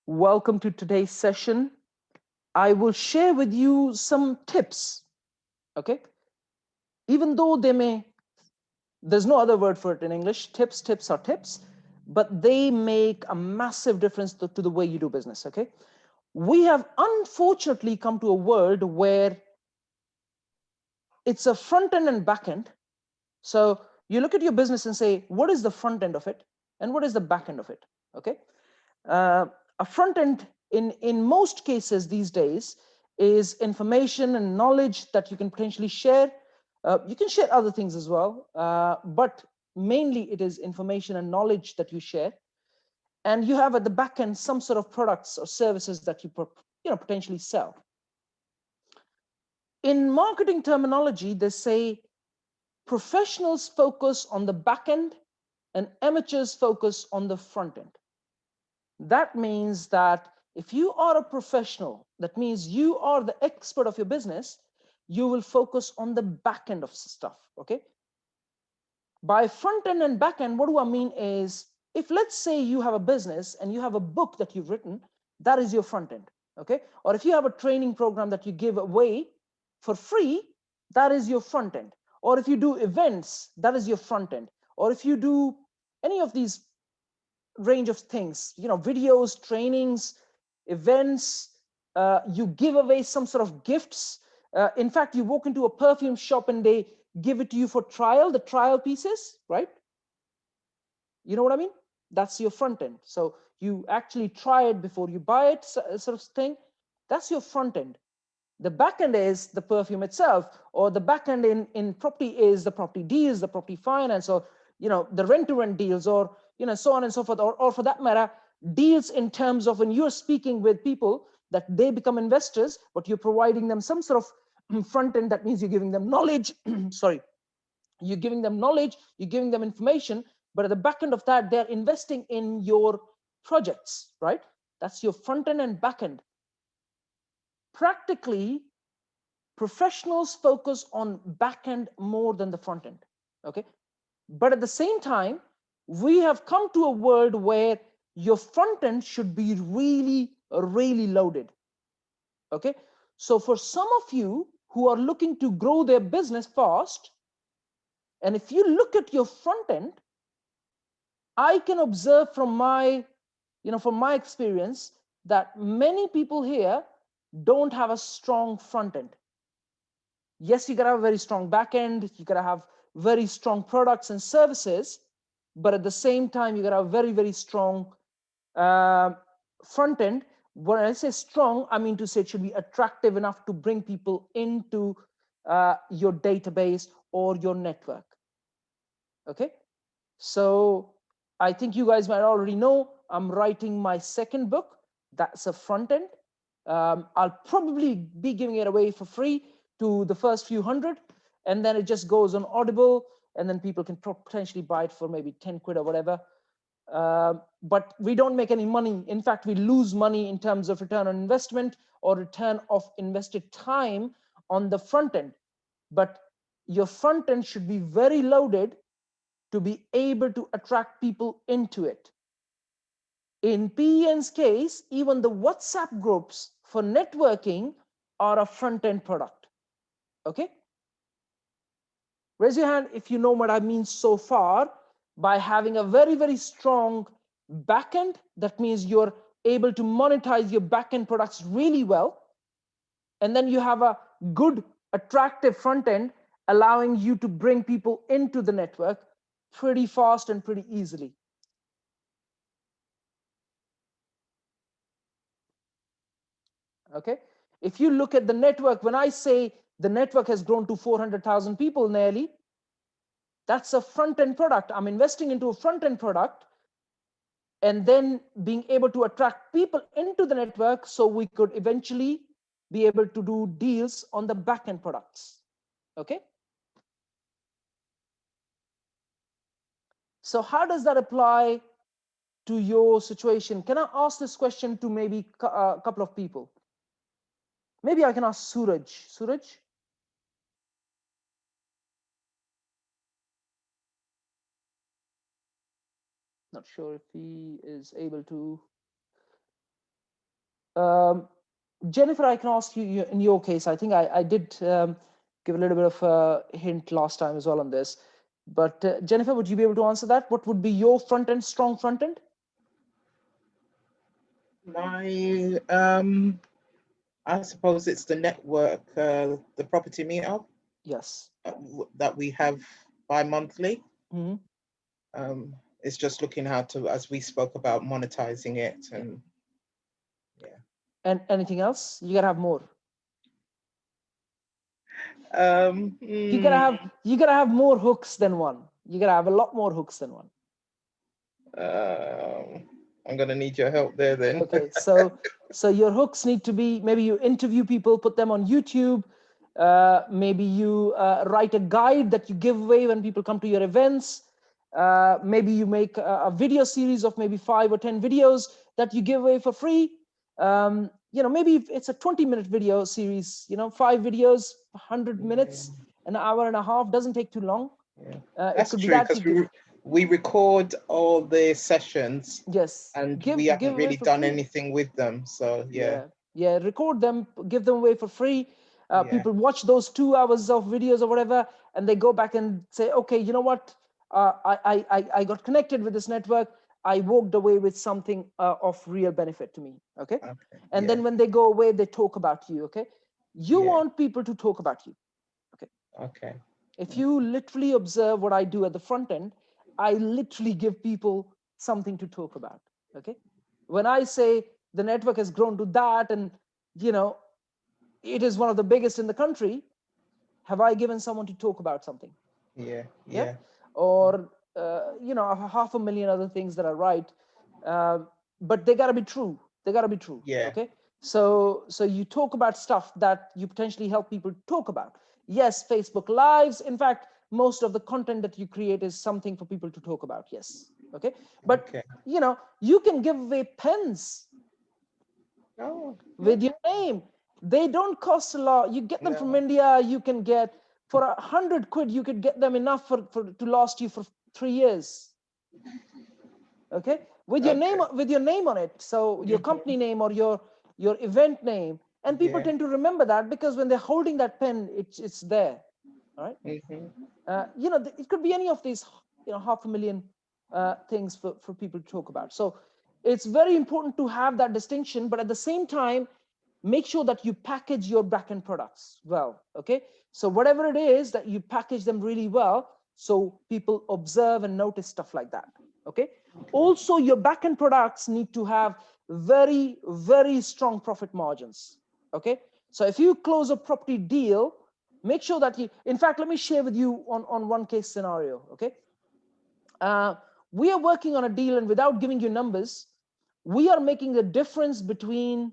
Welcome to today's session. I will share with you some tips, okay? Even though there's no other word for it in English, tips are tips, but they make a massive difference to the way you do business, okay? We have unfortunately come to a world where it's a front end and back end. So you look at your business and say, what is the front end of it? And what is the back end of it, okay? A front end in most cases these days is information and knowledge that you can potentially share. You can share other things as well, but mainly it is information and knowledge that you share. And you have at the back end some sort of products or services that you potentially sell. In marketing terminology, they say professionals focus on the back end and amateurs focus on the front end. That means that if you are a professional, that means you are the expert of your business, you will focus on the back end of stuff, okay? By front end and back end, what do I mean is, if let's say you have a business and you have a book that you've written, that is your front end, okay? Or if you have a training program that you give away for free, that is your front end. Or if you do events, that is your front end. Or if you do any of these range of things, videos, trainings, events, you give away some sort of gifts. In fact, you walk into a perfume shop and they give it to you for trial, the trial pieces, right? You know what I mean? That's your front end. So you actually try it before you buy it, sort of thing. That's your front end. The back end is the perfume itself, or the back end in property is the property deals, the property finance, or the rent-to-rent deals, or so on and so forth, or for that matter, deals in terms of when you're speaking with people that they become investors, but you're providing them some sort of front end. That means you're giving them knowledge. Sorry, you're giving them knowledge, you're giving them information, but at the back end of that, they're investing in your projects, right? That's your front end and back end. Practically, professionals focus on back end more than the front end, okay? But at the same time, we have come to a world where your front end should be really, really loaded, okay? So for some of you who are looking to grow their business fast, and if you look at your front end, I can observe from my experience that many people here don't have a strong front end. Yes, you gotta have a very strong back end, you gotta have very strong products and services, but at the same time, you gotta have very, very strong front end. When I say strong, I mean to say it should be attractive enough to bring people into your database or your network. Okay, so I think you guys might already know I'm writing my second book. That's a front end. I'll probably be giving it away for free to the first few hundred, and then it just goes on Audible, and then people can potentially buy it for maybe 10 quid or whatever. But we don't make any money. In fact, we lose money in terms of return on investment or return of invested time on the front end. But your front end should be very loaded to be able to attract people into it. In PEN's case, even the WhatsApp groups for networking are a front-end product, okay? Raise your hand if you know what I mean so far by having a very, very strong backend. That means you're able to monetize your backend products really well. And then you have a good, attractive front end allowing you to bring people into the network pretty fast and pretty easily. Okay, if you look at the network, when I say the network has grown to 400,000 people nearly, that's a front-end product. I'm investing into a front-end product and then being able to attract people into the network so we could eventually be able to do deals on the back-end products. Okay, so how does that apply to your situation? Can I ask this question to maybe a couple of people? Maybe I can ask Suraj. Suraj? Not sure if he is able to. Jennifer, I can ask you in your case. I think I did give a little bit of a hint last time as well on this. But Jennifer, would you be able to answer that? What would be your front end, strong front end? My, I suppose it's the network, the property meetup. Yes. That we have bi-monthly. Mm-hmm. It's just looking how to, as we spoke about, monetizing it, and yeah. And anything else? You gotta have more. You gotta have more hooks than one. You gotta have a lot more hooks than one. I'm gonna need your help there then. Okay, so your hooks need to be, maybe you interview people, put them on YouTube. Maybe you write a guide that you give away when people come to your events. Maybe you make a video series of maybe 5 or 10 videos that you give away for free. Maybe if it's a 20-minute video series, 5 videos, 100 minutes, an hour and a half, doesn't take too long. That's true, because we record all the sessions. Yes. And we haven't really done anything with them. So yeah, record them, give them away for free. People watch those 2 hours of videos or whatever, and they go back and say, okay, you know what? I got connected with this network. I walked away with something of real benefit to me. Okay. And then when they go away, they talk about you. Okay. You want people to talk about you. Okay. If you literally observe what I do at the front end, I literally give people something to talk about. Okay. When I say the network has grown to that, and it is one of the biggest in the country, have I given someone to talk about something? Yeah. Or 500,000 other things that are right, but they got to be true. They got to be true. Okay. So you talk about stuff that you potentially help people talk about. Yes, Facebook Lives. In fact, most of the content that you create is something for people to talk about. Yes. Okay. But you can give away pens with your name. They don't cost a lot. You get them from India. You can get for 100 quid. You could get them enough to last you for 3 years. Okay, with your name on it. So your company name or your event name, and people tend to remember that because when they're holding that pen, it's there. All right. It could be any of these 500,000 things for people to talk about. So it's very important to have that distinction, but at the same time, make sure that you package your backend products well. Okay, so whatever it is, that you package them really well so people observe and notice stuff like that. Okay. Also, your backend products need to have very, very strong profit margins. Okay. So if you close a property deal, make sure that in fact, let me share with you on one case scenario. Okay. We are working on a deal, and without giving you numbers, we are making the difference between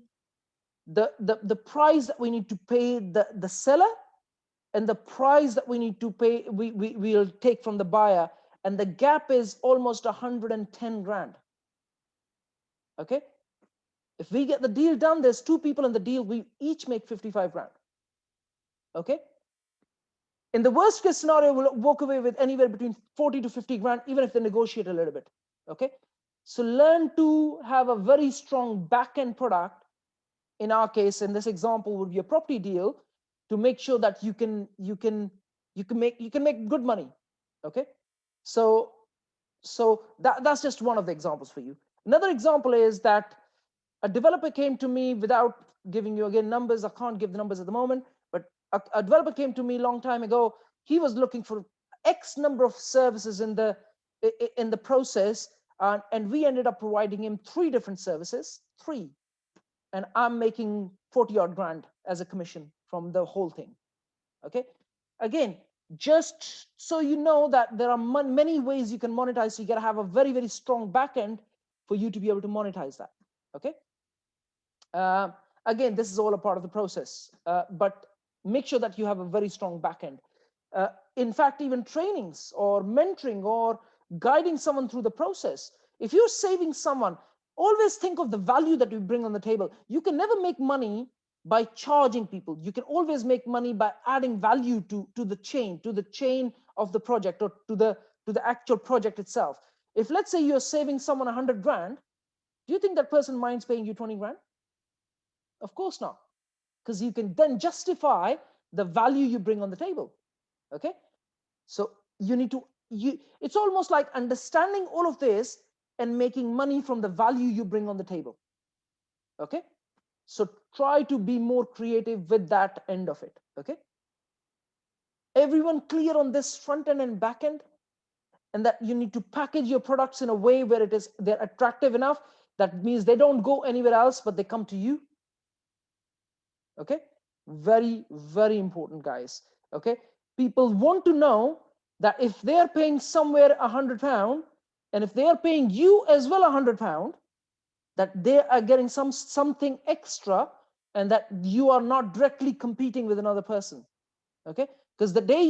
the price that we need to pay the seller and the price that we need to pay, we'll take from the buyer. And the gap is almost 110 grand. Okay. If we get the deal done, there's 2 people in the deal, we each make 55 grand. Okay. In the worst case scenario, we'll walk away with anywhere between 40 to 50 grand, even if they negotiate a little bit. Okay. So learn to have a very strong back-end product. In our case, in this example, would be a property deal, to make sure that you can make good money. Okay. So that's just one of the examples for you. Another example is that a developer came to me, without giving you again numbers. I can't give the numbers at the moment, but a developer came to me a long time ago. He was looking for X number of services in the process, and we ended up providing him 3 different services, 3, and I'm making 40 odd grand as a commission from the whole thing. Okay. Again, just so you know that there are many ways you can monetize. So you got to have a very, very strong backend for you to be able to monetize that. Okay. Again, this is all a part of the process, but make sure that you have a very strong backend. In fact, even trainings or mentoring or guiding someone through the process. If you're saving someone, always think of the value that you bring on the table. You can never make money by charging people. You can always make money by adding value to the chain of the project, or to the actual project itself. If, let's say, you're saving someone 100 grand, do you think that person minds paying you 20 grand? Of course not, because you can then justify the value you bring on the table. Okay, so you need to, it's almost like understanding all of this and making money from the value you bring on the table. Okay, so try to be more creative with that end of it. Okay, everyone clear on this front end and back end, and that you need to package your products in a way where they're attractive enough. That means they don't go anywhere else, but they come to you. Okay, very, very important, guys. Okay, people want to know that if they're paying somewhere £100, and if they are paying you as well £100, that they are getting something extra, and that you are not directly competing with another person. Okay, because the day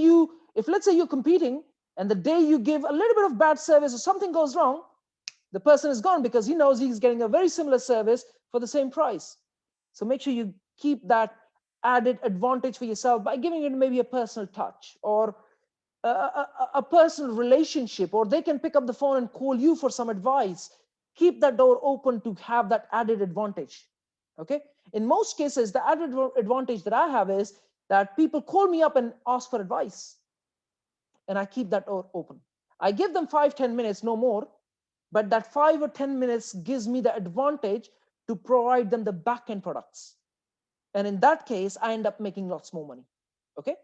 if let's say you're competing, and the day you give a little bit of bad service or something goes wrong, the person is gone, because he knows he's getting a very similar service for the same price. So make sure you keep that added advantage for yourself by giving it maybe a personal touch, or a personal relationship, or they can pick up the phone and call you for some advice. Keep that door open to have that added advantage. Okay, in most cases, the added advantage that I have is that people call me up and ask for advice, and I keep that door open. I give them 5-10 minutes, no more, but that 5 or 10 minutes gives me the advantage to provide them the back-end products. And in that case, I end up making lots more money. Okay,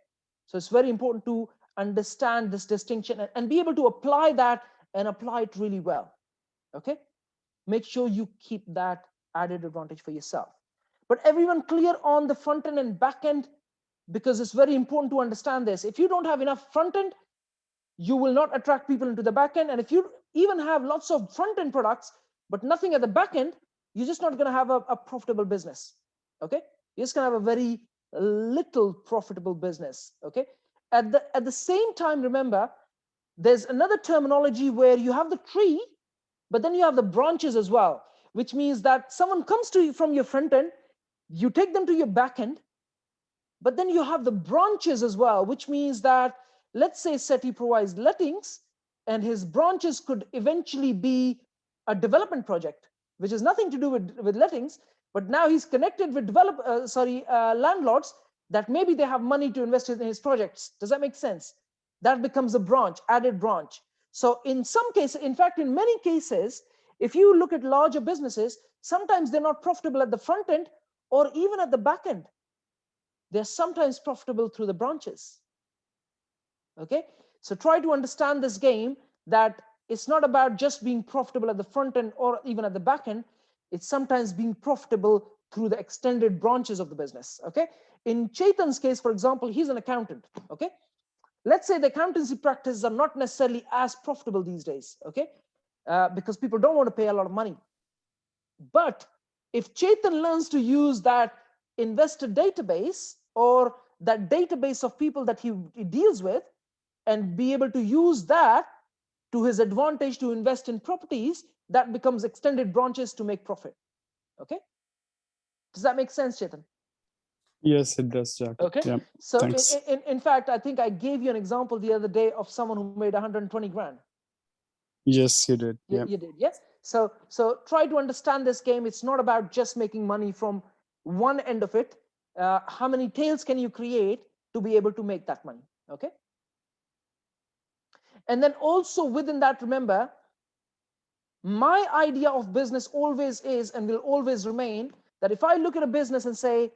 so it's very important to understand this distinction and be able to apply that, and apply it really well. Okay, make sure you keep that added advantage for yourself. But everyone clear on the front end and back end, because it's very important to understand this. If you don't have enough front end, you will not attract people into the back end. And if you even have lots of front end products but nothing at the back end, you're just not going to have a profitable business. Okay, you're just going to have a very little profitable business. Okay, at the same time, remember, there's another terminology where you have the tree, but then you have the branches as well, which means that someone comes to you from your front end, you take them to your back end, but then you have the branches as well, which means that, let's say Seti provides lettings, and his branches could eventually be a development project, which has nothing to do with lettings, but now he's connected with landlords that maybe they have money to invest in his projects. Does that make sense? That becomes a branch, added branch. So in some cases, in fact, in many cases, if you look at larger businesses, sometimes they're not profitable at the front end or even at the back end. They're sometimes profitable through the branches. Okay, so try to understand this game, that it's not about just being profitable at the front end or even at the back end. It's sometimes being profitable through the extended branches of the business. Okay, in Chetan's case, for example, he's an accountant. Okay, let's say the accountancy practices are not necessarily as profitable these days. Okay, because people don't want to pay a lot of money. But if Chetan learns to use that investor database, or that database of people that he deals with, and be able to use that to his advantage to invest in properties, that becomes extended branches to make profit. Okay, does that make sense, Chetan? Yes, it does, Jack. Okay, Yeah, so thanks. in fact, I think I gave you an example the other day of someone who made 120 grand. Yes, you did. Yeah. You did, yes. So try to understand this game. It's not about just making money from one end of it. How many tails can you create to be able to make that money? Okay, and then also within that, remember, my idea of business always is and will always remain that if I look at a business and say,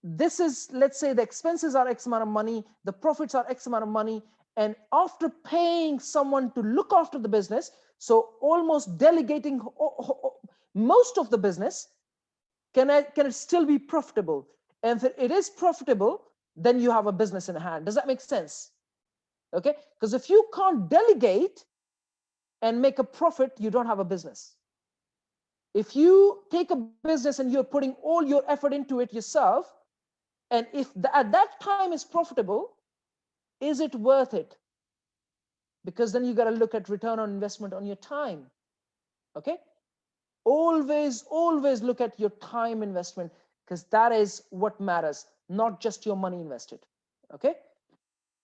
this is, let's say the expenses are X amount of money, the profits are X amount of money, and after paying someone to look after the business, so almost delegating most of the business, can it still be profitable? And if it is profitable, then you have a business in hand. Does that make sense? Okay, because if you can't delegate and make a profit, you don't have a business. If you take a business and you're putting all your effort into it yourself, and if at that time is profitable, is it worth it? Because then you got to look at return on investment on your time. Okay, always look at your time investment, because that is what matters, not just your money invested. Okay,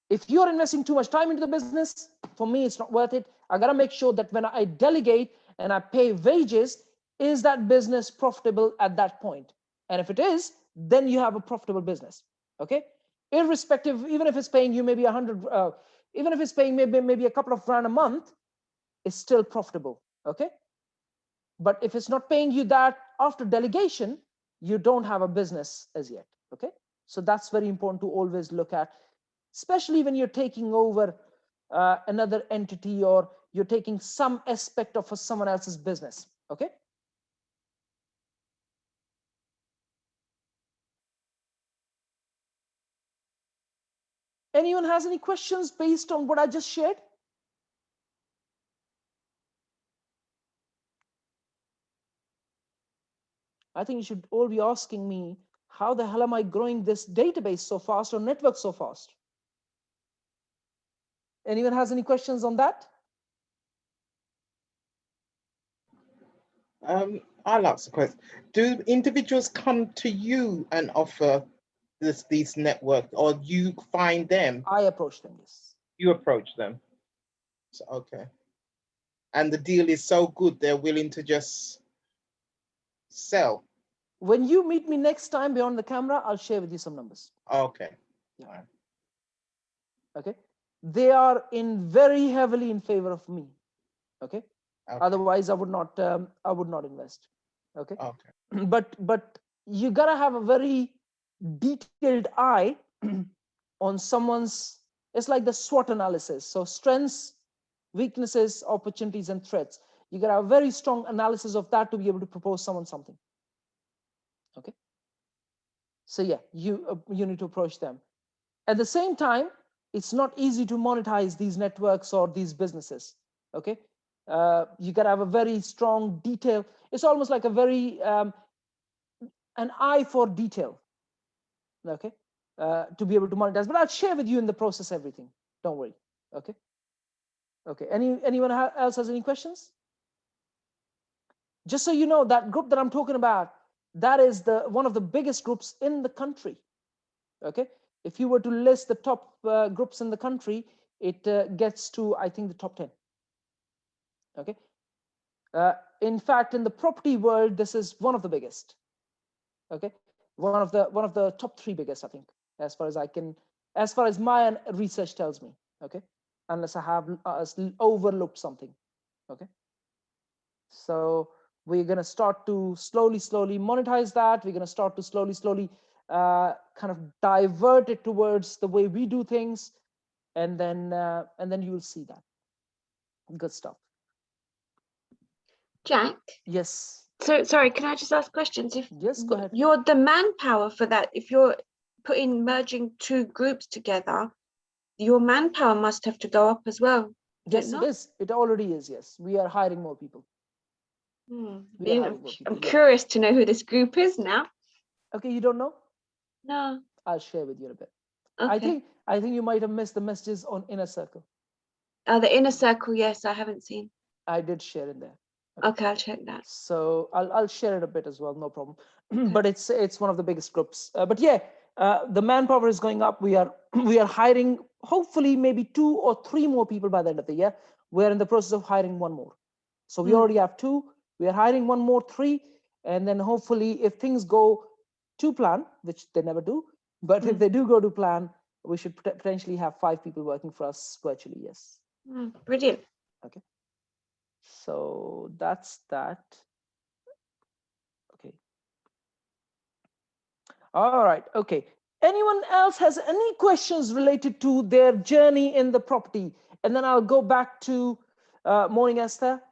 if you're investing too much time into the business, for me it's not worth it. I got to make sure that when I delegate and I pay wages, is that business profitable at that point? And if it is, then you have a profitable business. Okay, irrespective, even if it's paying you maybe 100, even if it's paying maybe a couple of grand a month, it's still profitable. Okay, but if it's not paying you that after delegation, you don't have a business as yet. Okay, so that's very important to always look at, especially when you're taking over another entity or you're taking some aspect of someone else's business. Okay. Anyone has any questions based on what I just shared? I think you should all be asking me, how the hell am I growing this database so fast or network so fast? Anyone has any questions on that? I'll ask the question. Do individuals come to you and offer these networks, or you find them? I approach them, yes. You approach them. So, okay. And the deal is so good, they're willing to just sell. When you meet me next time beyond the camera, I'll share with you some numbers. Okay. Yeah. Okay. They are very heavily in favor of me. Okay. Otherwise, I would not invest. Okay. Okay. But you gotta have a very detailed eye on someone's. It's like the SWOT analysis. So strengths, weaknesses, opportunities, and threats. You gotta have a very strong analysis of that to be able to propose someone something. Okay. So yeah, you need to approach them. At the same time, it's not easy to monetize these networks or these businesses. Okay. You got to have a very strong detail. It's almost like a very an eye for detail. Okay. To be able to monetize, but I'll share with you in the process everything. Don't worry. Okay. Okay. Anyone else has any questions? Just so you know, that group that I'm talking about, that is one of the biggest groups in the country. Okay. If you were to list the top groups in the country, it gets to, I think, the top 10. Okay. In fact, in the property world, this is one of the biggest. Okay. One of the top 3 biggest, I think, as far as my research tells me. Okay. Unless I have overlooked something. Okay. So we're going to start to slowly monetize that. We're going to start to slowly kind of divert it towards the way we do things, and then you will see that. Good stuff. Jack? Yes. So sorry, can I just ask questions? Yes, go ahead. You're the manpower for that. If you're merging 2 groups together, your manpower must have to go up as well. Yes, it is. It already is. Yes, we are hiring more people. I'm curious to know who this group is now. Okay, you don't know? No. I'll share with you in a bit. Okay. I think you might have missed the messages on Inner Circle. Oh, the Inner Circle, yes, I haven't seen. I did share in there. Okay, I'll check that. So I'll share it a bit as well, no problem. But it's one of the biggest groups. But yeah, the manpower is going up. We are hiring, hopefully maybe 2 or 3 more people by the end of the year. We're in the process of hiring 1 more. So we already have 2. We are hiring 1 more, 3, and then hopefully, if things go to plan, which they never do, but if they do go to plan, we should potentially have 5 people working for us virtually. Yes. Brilliant. Okay. So that's that. Okay. All right. Okay. Anyone else has any questions related to their journey in the property? And then I'll go back to Morning Esther.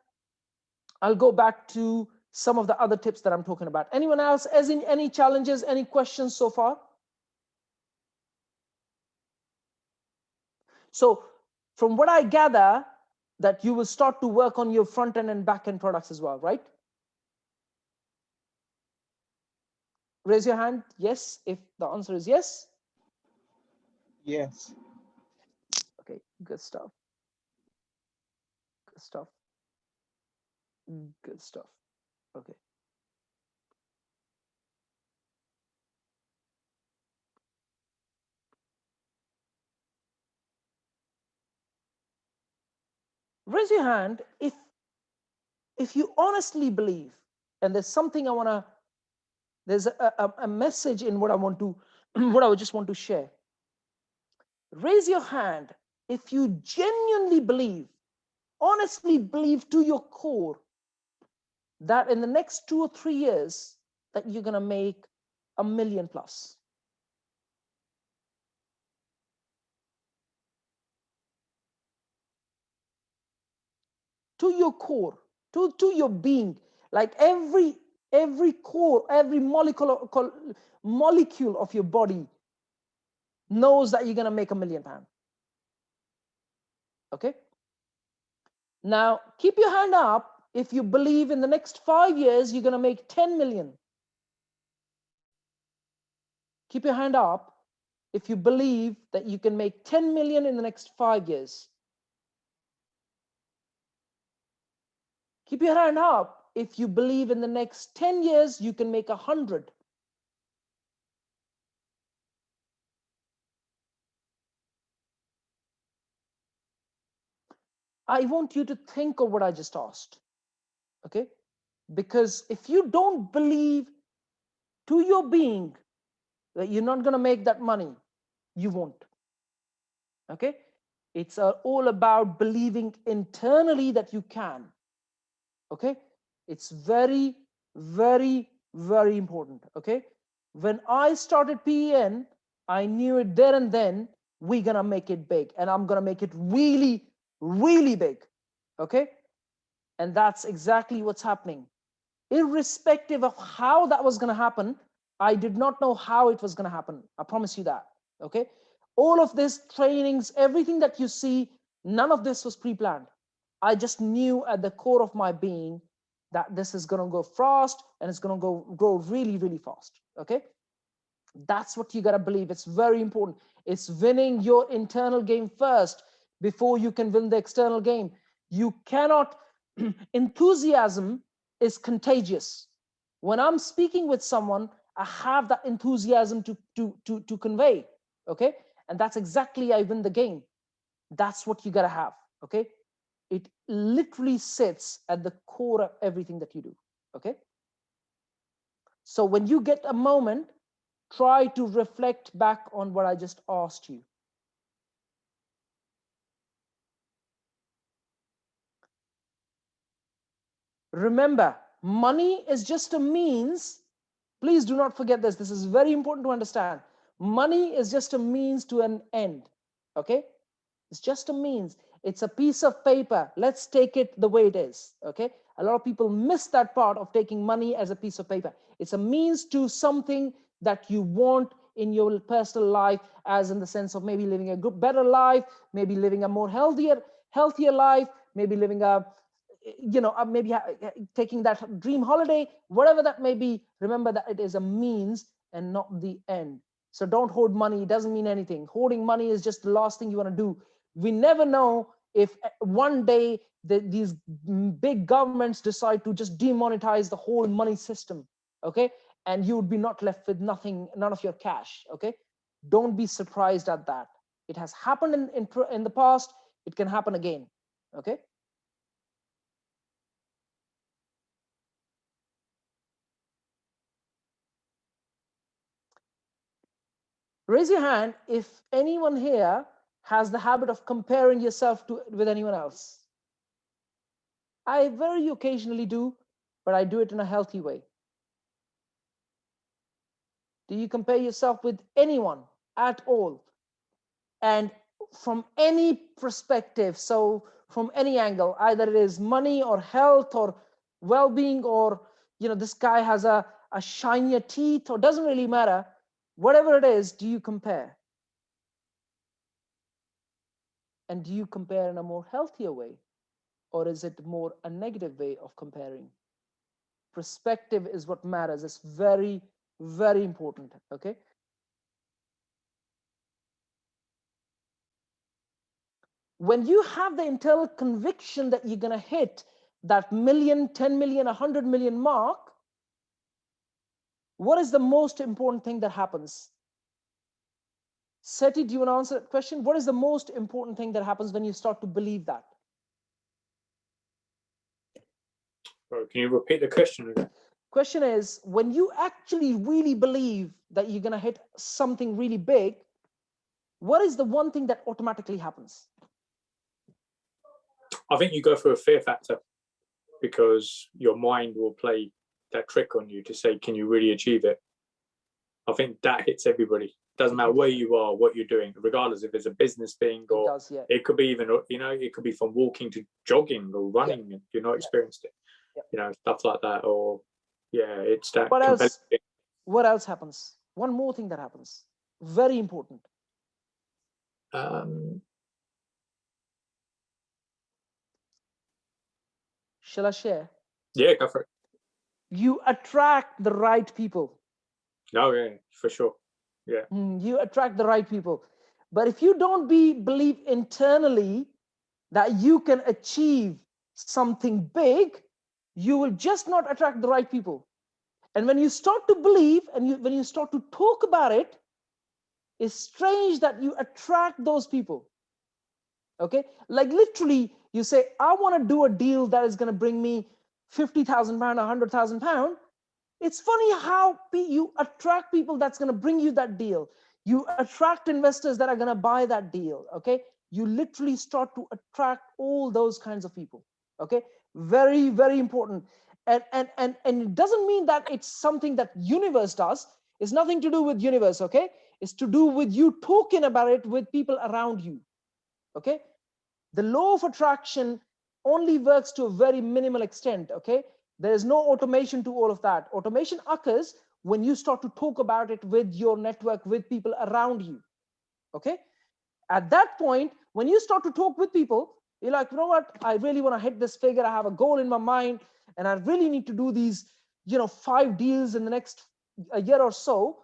I'll go back to some of the other tips that I'm talking about. Anyone else, as in any challenges, any questions so far? So from what I gather, that you will start to work on your front end and back end products as well, right? Raise your hand, yes, if the answer is yes. Yes. Okay, good stuff. Good stuff. Good stuff. Okay. Raise your hand if you honestly believe And there's something I want to, there's a message in what I want to, what I just want to share. Raise your hand if you genuinely believe, honestly believe to your core that in the next 2 or 3 years that you're going to make $1 million plus. To your core, to your being, like every core, every molecule of your body knows that you're going to make £1 million. Okay. Now keep your hand up if you believe in the next 5 years you're going to make 10 million. Keep your hand up if you believe that you can make 10 million in the next 5 years. Keep your hand up if you believe in the next 10 years you can make 100. I want you to think of what I just asked. Okay? Because if you don't believe to your being that you're not going to make that money, you won't. Okay? It's all about believing internally that you can. Okay? It's very, very, very important. Okay? When I started PEN, I knew it there and then, we're going to make it big. And I'm going to make it really, really big. Okay? And that's exactly what's happening. Irrespective of how that was going to happen, I did not know how it was going to happen. I promise you that. Okay? All of this trainings, everything that you see, none of this was pre-planned. I just knew at the core of my being that this is going to go fast and it's going to grow really, really fast. Okay? That's what you got to believe. It's very important. It's winning your internal game first before you can win the external game. You cannot, enthusiasm is contagious. When I'm speaking with someone, I have that enthusiasm to convey. Okay? And that's exactly, I win the game. That's what you got to have. Okay? It literally sits at the core of everything that you do. Okay? So when you get a moment, try to reflect back on what I just asked you. Remember, money is just a means. Please do not forget this. This is very important to understand. Money is just a means to an end. Okay? It's just a means. It's a piece of paper. Let's take it the way it is. Okay? A lot of people miss that part of taking money as a piece of paper. It's a means to something that you want in your personal life, as in the sense of maybe living a good, better life, maybe living a more healthier life, maybe living a, maybe taking that dream holiday, whatever that may be. Remember that it is a means and not the end. So don't hoard money. It doesn't mean anything. Hoarding money is just the last thing you want to do. We never know if one day these big governments decide to just demonetize the whole money system. Okay? And you would be not left with nothing, none of your cash. Okay? Don't be surprised at that. It has happened in the past. It can happen again. Okay? Raise your hand if anyone here has the habit of comparing yourself with anyone else. I very occasionally do, but I do it in a healthy way. Do you compare yourself with anyone at all? And from any perspective, so from any angle, either it is money or health or well-being, or this guy has a shinier teeth, or doesn't really matter. Whatever it is, do you compare? And do you compare in a more healthier way? Or is it more a negative way of comparing? Perspective is what matters. It's very, very important. Okay? When you have the internal conviction that you're going to hit that million, 10 million, 100 million mark, what is the most important thing that happens? Seti, do you want to answer that question? What is the most important thing that happens when you start to believe that? Can you repeat the question again? question is, when you actually really believe that you're going to hit something really big, what is the one thing that automatically happens? I think you go through a fear factor, because your mind will play that trick on you to say, can you really achieve it? I think that hits everybody. Doesn't matter where you are, what you're doing, regardless if it's a business thing, or It does, yeah. it could be even, you know, it could be from walking to jogging or running, and you're not experienced it, you know, stuff like that. Or it's that. What else? What else happens? One more thing that happens, very important. Shall I share? Yeah, go for it. You attract the right people. Oh yeah, for sure. Yeah. You attract the right people. But if you don't believe internally that you can achieve something big, you will just not attract the right people. And when you start to believe and when you start to talk about it, it's strange that you attract those people. Okay, like literally you say, I want to do a deal that is going to bring me 50,000 pound, 100,000 pound. It's funny how you attract people that's going to bring you that deal. You attract investors that are going to buy that deal. Okay, you literally start to attract all those kinds of people. Okay, very, very important. And it doesn't mean that it's something that universe does. It's nothing to do with universe. Okay, it's to do with you talking about it with people around you. Okay, the law of attraction only works to a very minimal extent. Okay, there is no automation to all of that. Automation occurs when you start to talk about it with your network, with people around you. Okay, at that point, when you start to talk with people, you're like, you know what, I really want to hit this figure. I have a goal in my mind and I really need to do these 5 deals in the next a year or so.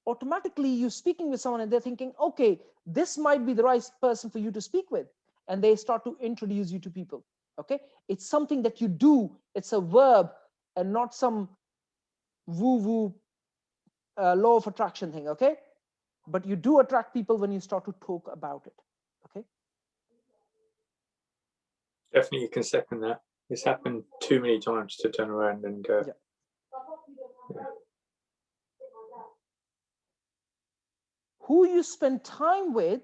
Automatically you're speaking with someone and they're thinking, okay, this might be the right person for you to speak with, and they start to introduce you to people. Okay, it's something that you do. It's a verb and not some woo-woo law of attraction thing. Okay, but you do attract people when you start to talk about it. Okay, definitely you can second that. It's happened too many times to turn around and go. Who you spend time with,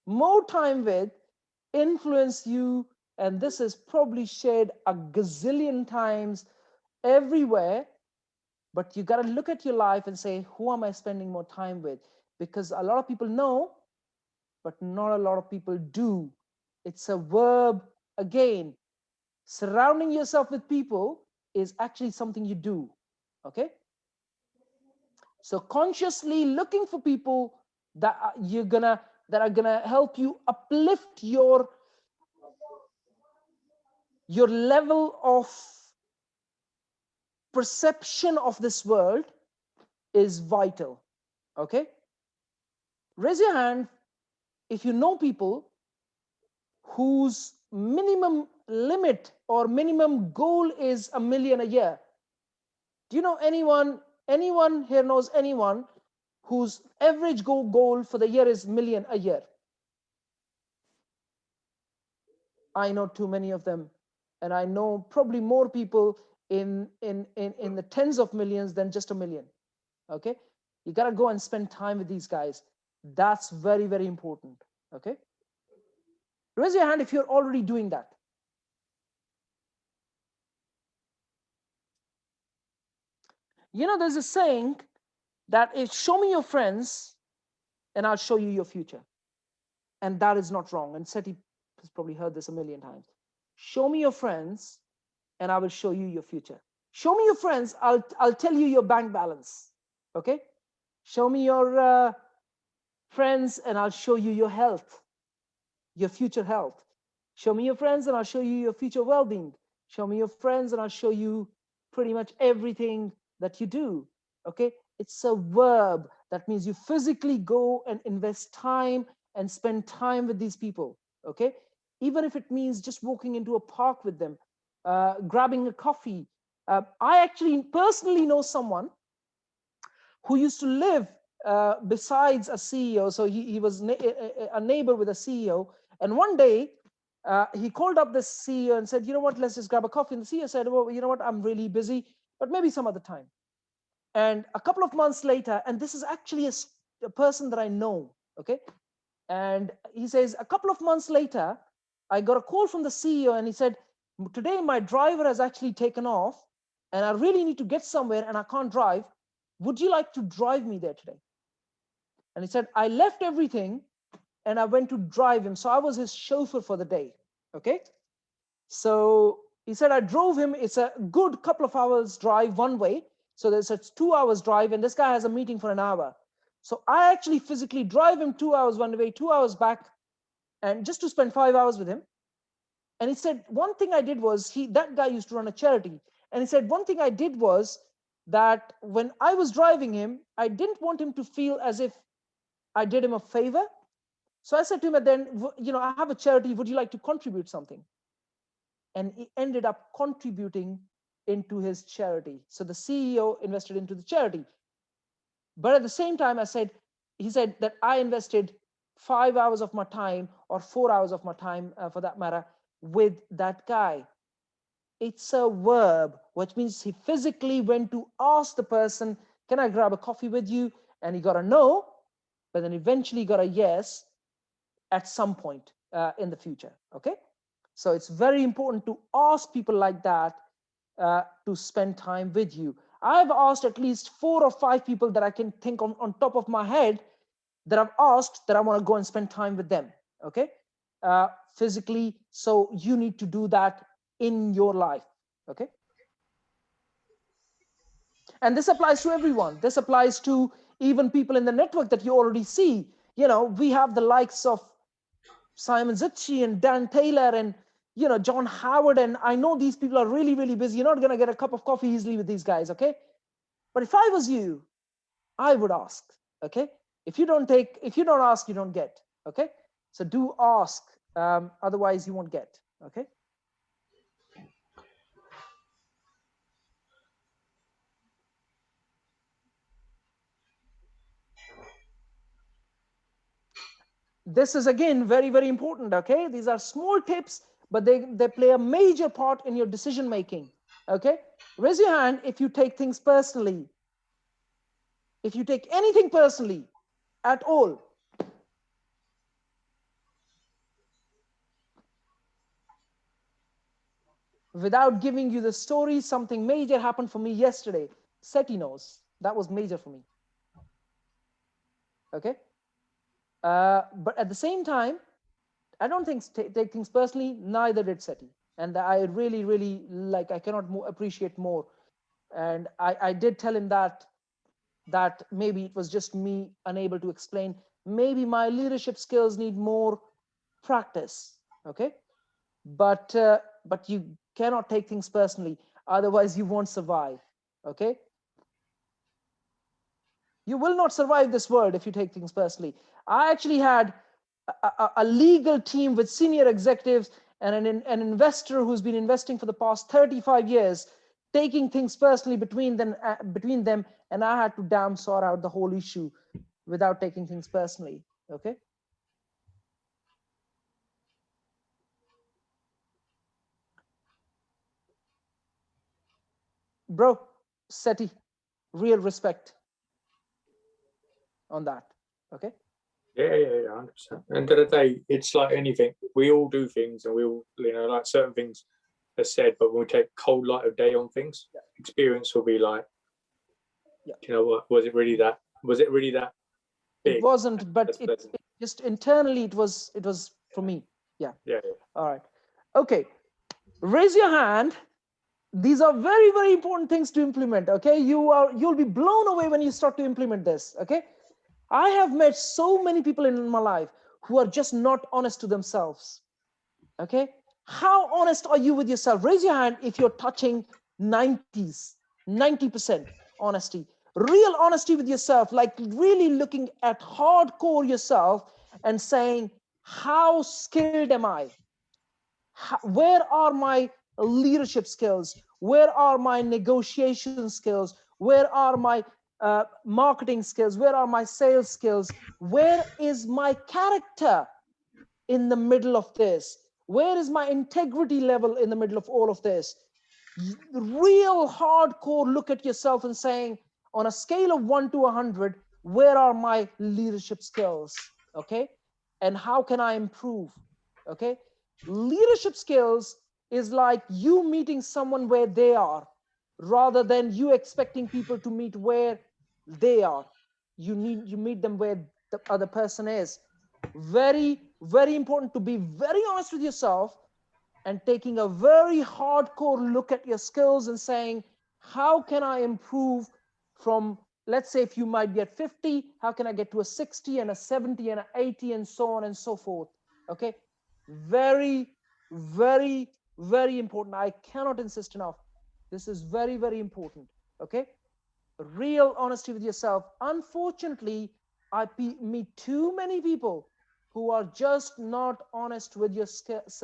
more time with, influence you. And this is probably shared a gazillion times everywhere, but you got to look at your life and say, who am I spending more time with? Because a lot of people know, but not a lot of people do. It's a verb again. Surrounding yourself with people is actually something you do. Okay, so consciously looking for people that are gonna help you uplift your level of perception of this world is vital. Okay, raise your hand if you know people whose minimum limit or minimum goal is $1 million a year. Do you know anyone here knows anyone whose average goal for the year is $1 million a year? I know too many of them, and I know probably more people in the tens of millions than just $1 million. Okay, you got to go and spend time with these guys. That's very, very important. Okay, raise your hand if you're already doing that. You know, there's a saying that is, show me your friends and I'll show you your future. And that is not wrong. And Seti has probably heard this a million times. Show me your friends and I will show you your future. Show me your friends, I'll tell you your bank balance. Okay, show me your friends and I'll show you your health, your future health. Show me your friends and I'll show you your future well-being. Show me your friends and I'll show you pretty much everything that you do. Okay, it's a verb. That means you physically go and invest time and spend time with these people. Okay, even if it means just walking into a park with them, grabbing a coffee. I actually personally know someone who used to live besides a CEO. So he was a neighbor with a CEO. And one day he called up the CEO and said, you know what, let's just grab a coffee. And the CEO said, well, you know what, I'm really busy. but maybe some other time. And a couple of months later, and this is actually a person that I know, okay? And he says, a couple of months later, I got a call from the CEO and he said, today my driver has actually taken off and I really need to get somewhere and I can't drive. Would you like to drive me there today? And he said, I left everything and I went to drive him. So I was his chauffeur for the day, okay? So he said, I drove him. It's a good couple of hours drive one way. So there's a 2 hours drive and this guy has a meeting for an hour. So I actually physically drive him 2 hours one way, 2 hours back, and just to spend 5 hours with him. And he said, one thing I did was, that guy used to run a charity. And he said, one thing I did was that when I was driving him, I didn't want him to feel as if I did him a favor. So I said to him at the end, I have a charity, would you like to contribute something? And he ended up contributing into his charity. So the CEO invested into the charity. But at the same time, he said that I invested 5 hours of my time or 4 hours of my time for that matter with that guy. It's a verb, which means he physically went to ask the person, can I grab a coffee with you? And he got a no, but then eventually got a yes at some point in the future, okay? So it's very important to ask people like that to spend time with you. I've asked at least 4 or 5 people that I can think on top of my head that I've asked that I want to go and spend time with them, okay? Physically, so you need to do that in your life, okay? And this applies to everyone. This applies to even people in the network that you already see. We have the likes of Simon Zutshi and Dan Taylor and John Howard, and I know these people are really, really busy. You're not going to get a cup of coffee easily with these guys, okay? But if I was you, I would ask, okay? If you don't ask, you don't get, okay? So do ask, otherwise you won't get, okay? This is again very, very important, okay? These are small tips, but they play a major part in your decision making, okay? Raise your hand if you take things personally. If you take anything personally at all. Without giving you the story, something major happened for me yesterday. Seti knows. That was major for me. Okay? But at the same time, I don't think take things personally, neither did Seti. And I really, really, I cannot appreciate more. And I did tell him that maybe it was just me unable to explain. Maybe my leadership skills need more practice, okay? But you cannot take things personally, otherwise you won't survive, okay? You will not survive this world if you take things personally. I actually had a legal team with senior executives and an investor who's been investing for the past 35 years, taking things personally between them, and I had to damn sort out the whole issue without taking things personally, okay? Bro, Seti, real respect on that, okay? Yeah, 100%. End of the day, it's like anything. We all do things, and we all, like certain things are said, but when we take cold light of day on things, experience will be like, you know what? Was it really that? Was it really that big? It wasn't, but it just internally it was for me. Yeah. All right. Okay. Raise your hand. These are very, very important things to implement. Okay. You'll be blown away when you start to implement this. Okay. I have met so many people in my life who are just not honest to themselves. Okay. How honest are you with yourself? Raise your hand if you're touching 90% honesty. Real honesty with yourself, like really looking at hardcore yourself and saying, how skilled am I? Where are my leadership skills? Where are my negotiation skills? Where are my marketing skills? Where are my sales skills? Where is my character in the middle of this? Where is my integrity level in the middle of all of this? real hardcore look at yourself and saying, on a scale of 1 to 100, where are my leadership skills? Okay. And how can I improve? Okay. Leadership skills is like you meeting someone where they are, rather than you expecting people to meet where they are. You meet them where the other person is. Very, very important to be very honest with yourself and taking a very hardcore look at your skills and saying, how can I improve from, let's say, if you might be at 50, how can I get to a 60 and a 70 and an 80 and so on and so forth? Okay. Very, very, very important. I cannot insist enough. This is very, very important. Okay. Real honesty with yourself. Unfortunately, I meet too many people who are just not honest with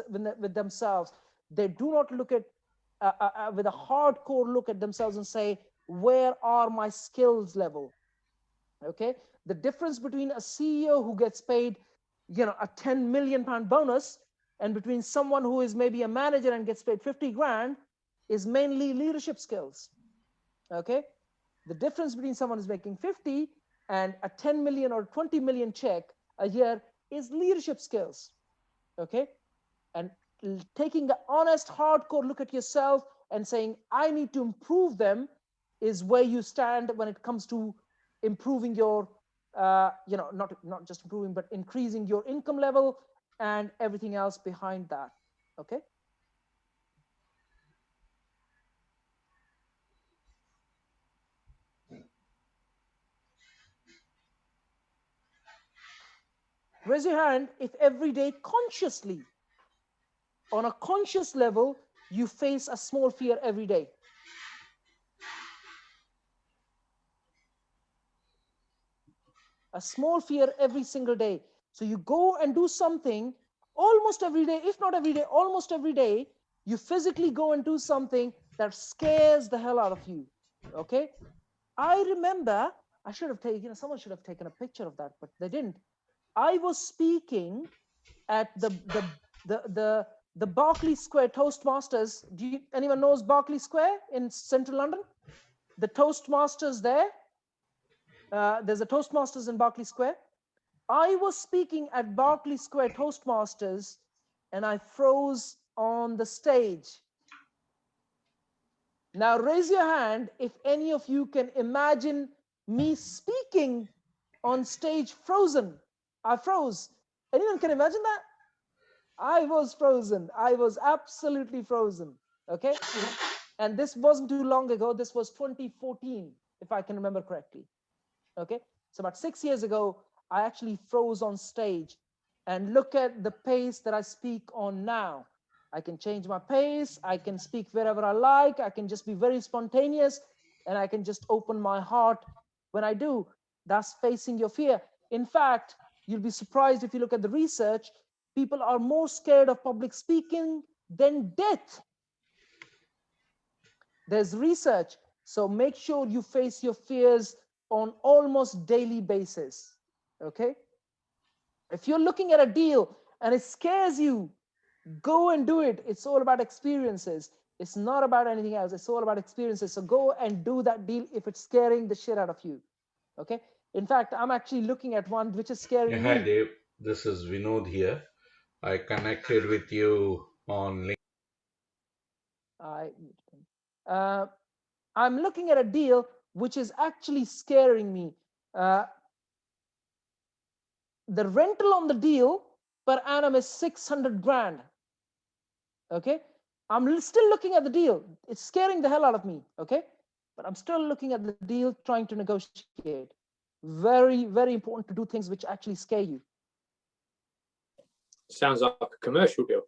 with themselves. They do not look at with a hardcore look at themselves and say, where are my skills level? Okay. The difference between a CEO who gets paid, a 10 million pound bonus, and between someone who is maybe a manager and gets paid 50 grand is mainly leadership skills. Okay. The difference between someone who's making 50 and a 10 million or 20 million check a year is leadership skills. Okay. And taking an honest, hardcore look at yourself and saying, I need to improve them, is where you stand when it comes to improving your, not just improving, but increasing your income level and everything else behind that. Okay. Raise your hand if every day consciously, on a conscious level, you face a small fear every day. A small fear every single day. So you go and do something almost every day, if not every day, almost every day, you physically go and do something that scares the hell out of you. Okay. I remember, I should have taken, someone should have taken a picture of that, but they didn't. I was speaking at the Berkeley Square Toastmasters. Anyone knows Berkeley Square in central London? The Toastmasters there. There's a Toastmasters in Berkeley Square. I was speaking at Berkeley Square Toastmasters and I froze on the stage. Now raise your hand if any of you can imagine me speaking on stage frozen. I froze. Anyone can imagine that? I was frozen. I was absolutely frozen. Okay. And this wasn't too long ago. This was 2014, if I can remember correctly. Okay. So about 6 years ago, I actually froze on stage. And look at the pace that I speak on now. I can change my pace. I can speak wherever I like. I can just be very spontaneous. And I can just open my heart when I do. That's facing your fear. In fact, you'll be surprised if you look at the research. People are more scared of public speaking than death. There's research. So make sure you face your fears on almost daily basis. Okay. If you're looking at a deal and it scares you, go and do it. It's all about experiences. It's not about anything else. It's all about experiences. So go and do that deal if it's scaring the shit out of you. Okay. In fact, I'm actually looking at one which is scaring Hi me. Dave, this is Vinod here. I connected with you on I'm looking at a deal which is actually scaring me. The rental on the deal per annum is 600 grand. Okay. I'm still looking at the deal. It's scaring the hell out of me. Okay. But I'm still looking at the deal, trying to negotiate. Very, very important to do things which actually scare you. Sounds like a commercial deal.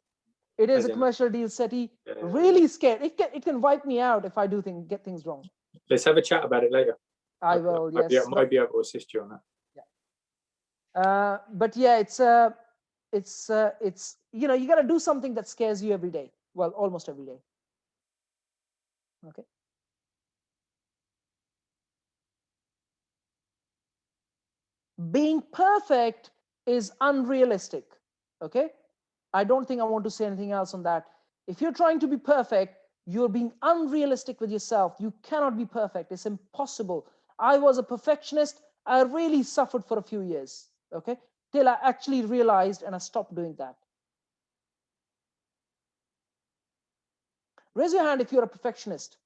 It is As a in- commercial deal, Seti. Really scared. It can wipe me out if I get things wrong. Let's have a chat about it later. I will, Might yes. might be able to assist you on that. But yeah, it's you got to do something that scares you every day. Well, almost every day. Okay. Being perfect is unrealistic. Okay. I don't think I want to say anything else on that. If you're trying to be perfect, You're being unrealistic with yourself. You cannot be perfect. It's impossible. I was a perfectionist. I really suffered for a few years, okay, till I actually realized and I stopped doing that. Raise your hand if you're a perfectionist.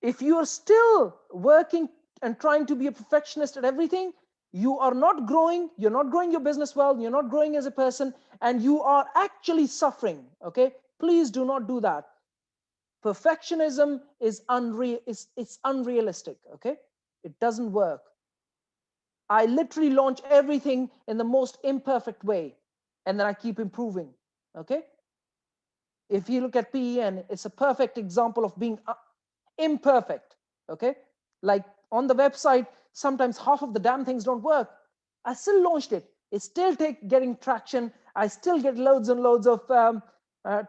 If you are still working and trying to be a perfectionist at everything, you are not growing, you're not growing your business well, you're not growing as a person, and you are actually suffering, okay? Please do not do that. Perfectionism is it's unrealistic, okay? It doesn't work. I literally launch everything in the most imperfect way, and then I keep improving, okay? If you look at PEN, it's a perfect example of being imperfect, okay? Like on the website, sometimes half of the damn things don't work. I still launched it. It's still getting traction. I still get loads and loads of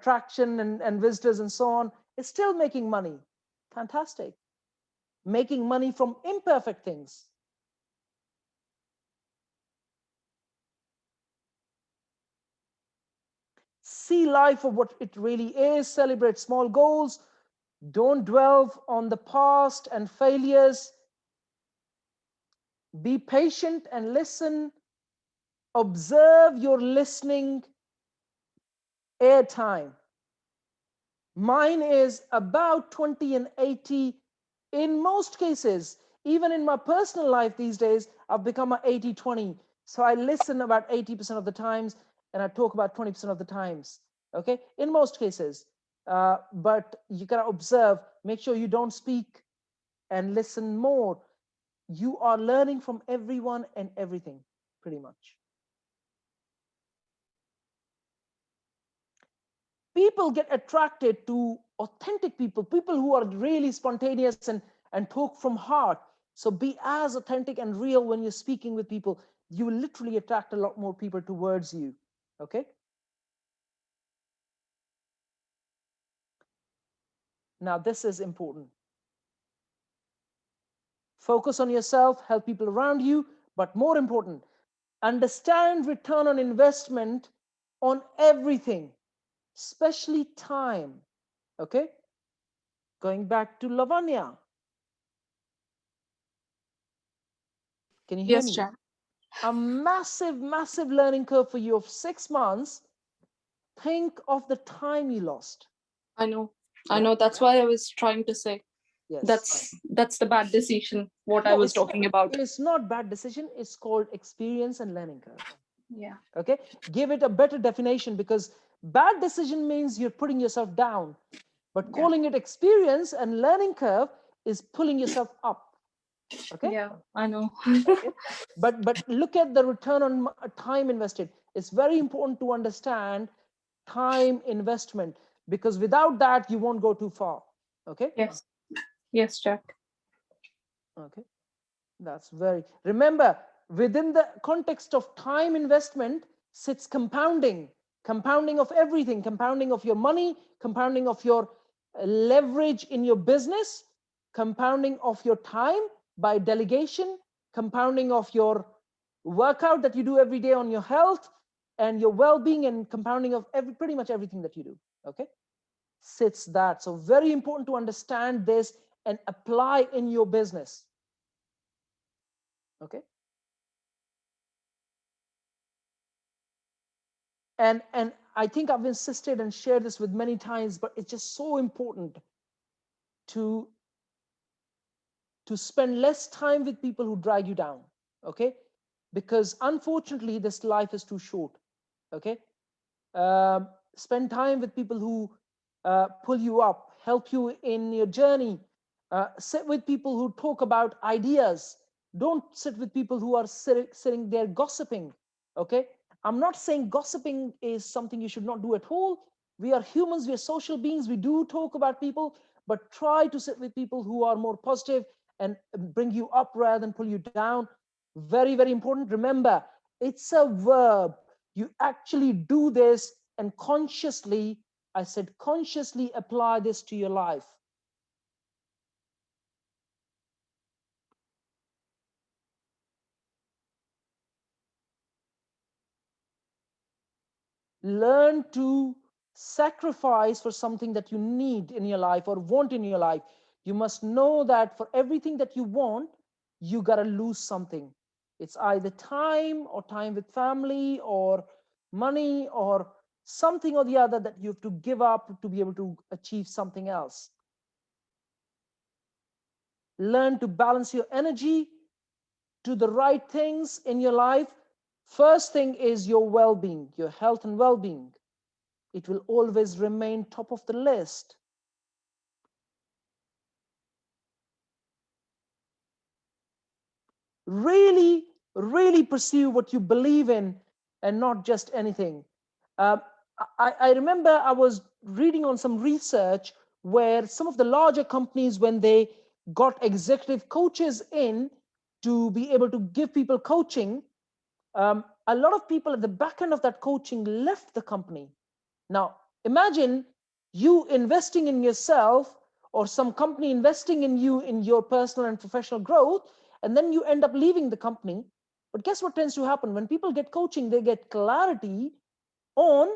traction and visitors and so on. It's still making money. Fantastic. Making money from imperfect things. See life for what it really is. Celebrate small goals. Don't dwell on the past and failures. Be patient and listen. Observe your listening airtime. Mine is about 20 and 80 in most cases. Even in my personal life these days, I've become an 80-20. So I listen about 80% of the times and I talk about 20% of the times, okay? In most cases. But you gotta observe, make sure you don't speak and listen more. You are learning from everyone and everything, pretty much. People get attracted to authentic people, people who are really spontaneous and talk from heart. So be as authentic and real when you're speaking with people. You will literally attract a lot more people towards you, okay? Now, this is important. Focus on yourself, help people around you, but more important, understand return on investment on everything, especially time, okay? Going back to Lavanya. Can you hear Yes, me? Jack. A massive, massive learning curve for you of 6 months. Think of the time you lost. I know. I know. That's why I was trying to say. Yes. That's the bad decision, what I No, was talking about. it's not bad decision. It's called experience and learning curve. Yeah. Okay. Give it a better definition, because bad decision means you're putting yourself down. But calling it experience and learning curve is pulling yourself up. Okay. Yeah, I know. Okay. But look at the return on time invested. It's very important to understand time investment, because without that you won't go too far. Okay. Yes. Yes, Jack. Okay. That's very, remember, within the context of time investment sits compounding of everything, compounding of your money, compounding of your leverage in your business, compounding of your time by delegation, compounding of your workout that you do every day on your health and your well-being, and compounding of pretty much everything that you do. Okay. Sits that. So very important to understand this and apply in your business. Okay. And I think I've insisted and shared this with many times, but it's just so important to spend less time with people who drag you down. Okay. Because unfortunately this life is too short. Okay. Spend time with people who pull you up, help you in your journey. Sit with people who talk about ideas. Don't sit with people who are sitting there gossiping. Okay. I'm not saying gossiping is something you should not do at all. We are humans, we are social beings, we do talk about people, but try to sit with people who are more positive and bring you up rather than pull you down. Very, very important. Remember, it's a verb. You actually do this and consciously, I said consciously, apply this to your life. learn to sacrifice for something that you need in your life or want in your life. You must know that for everything that you want, you got to lose something. It's either time or time with family or money or something or the other that you have to give up to be able to achieve something else. Learn to balance your energy to the right things in your life. First thing is your well-being, your health and well-being. It will always remain top of the list. Really, really pursue what you believe in and not just anything. I remember I was reading on some research where some of the larger companies, when they got executive coaches in to be able to give people coaching, a lot of people at the back end of that coaching left the company. Now, imagine you investing in yourself or some company investing in you in your personal and professional growth, and then you end up leaving the company. But guess what tends to happen? When people get coaching, they get clarity on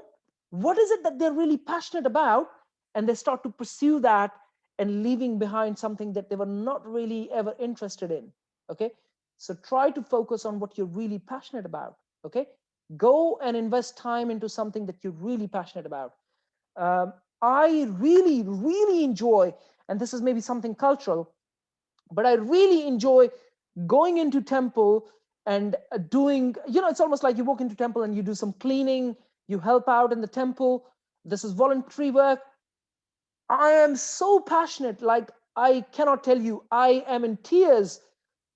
what is it that they're really passionate about, and they start to pursue that and leaving behind something that they were not really ever interested in. Okay, so try to focus on what you're really passionate about. Okay, go and invest time into something that you're really passionate about. I really, really enjoy, and this is maybe something cultural, but I really enjoy going into temple and doing, it's almost like you walk into temple and you do some cleaning, you help out in the temple. This is voluntary work. I am so passionate, like I cannot tell you, I am in tears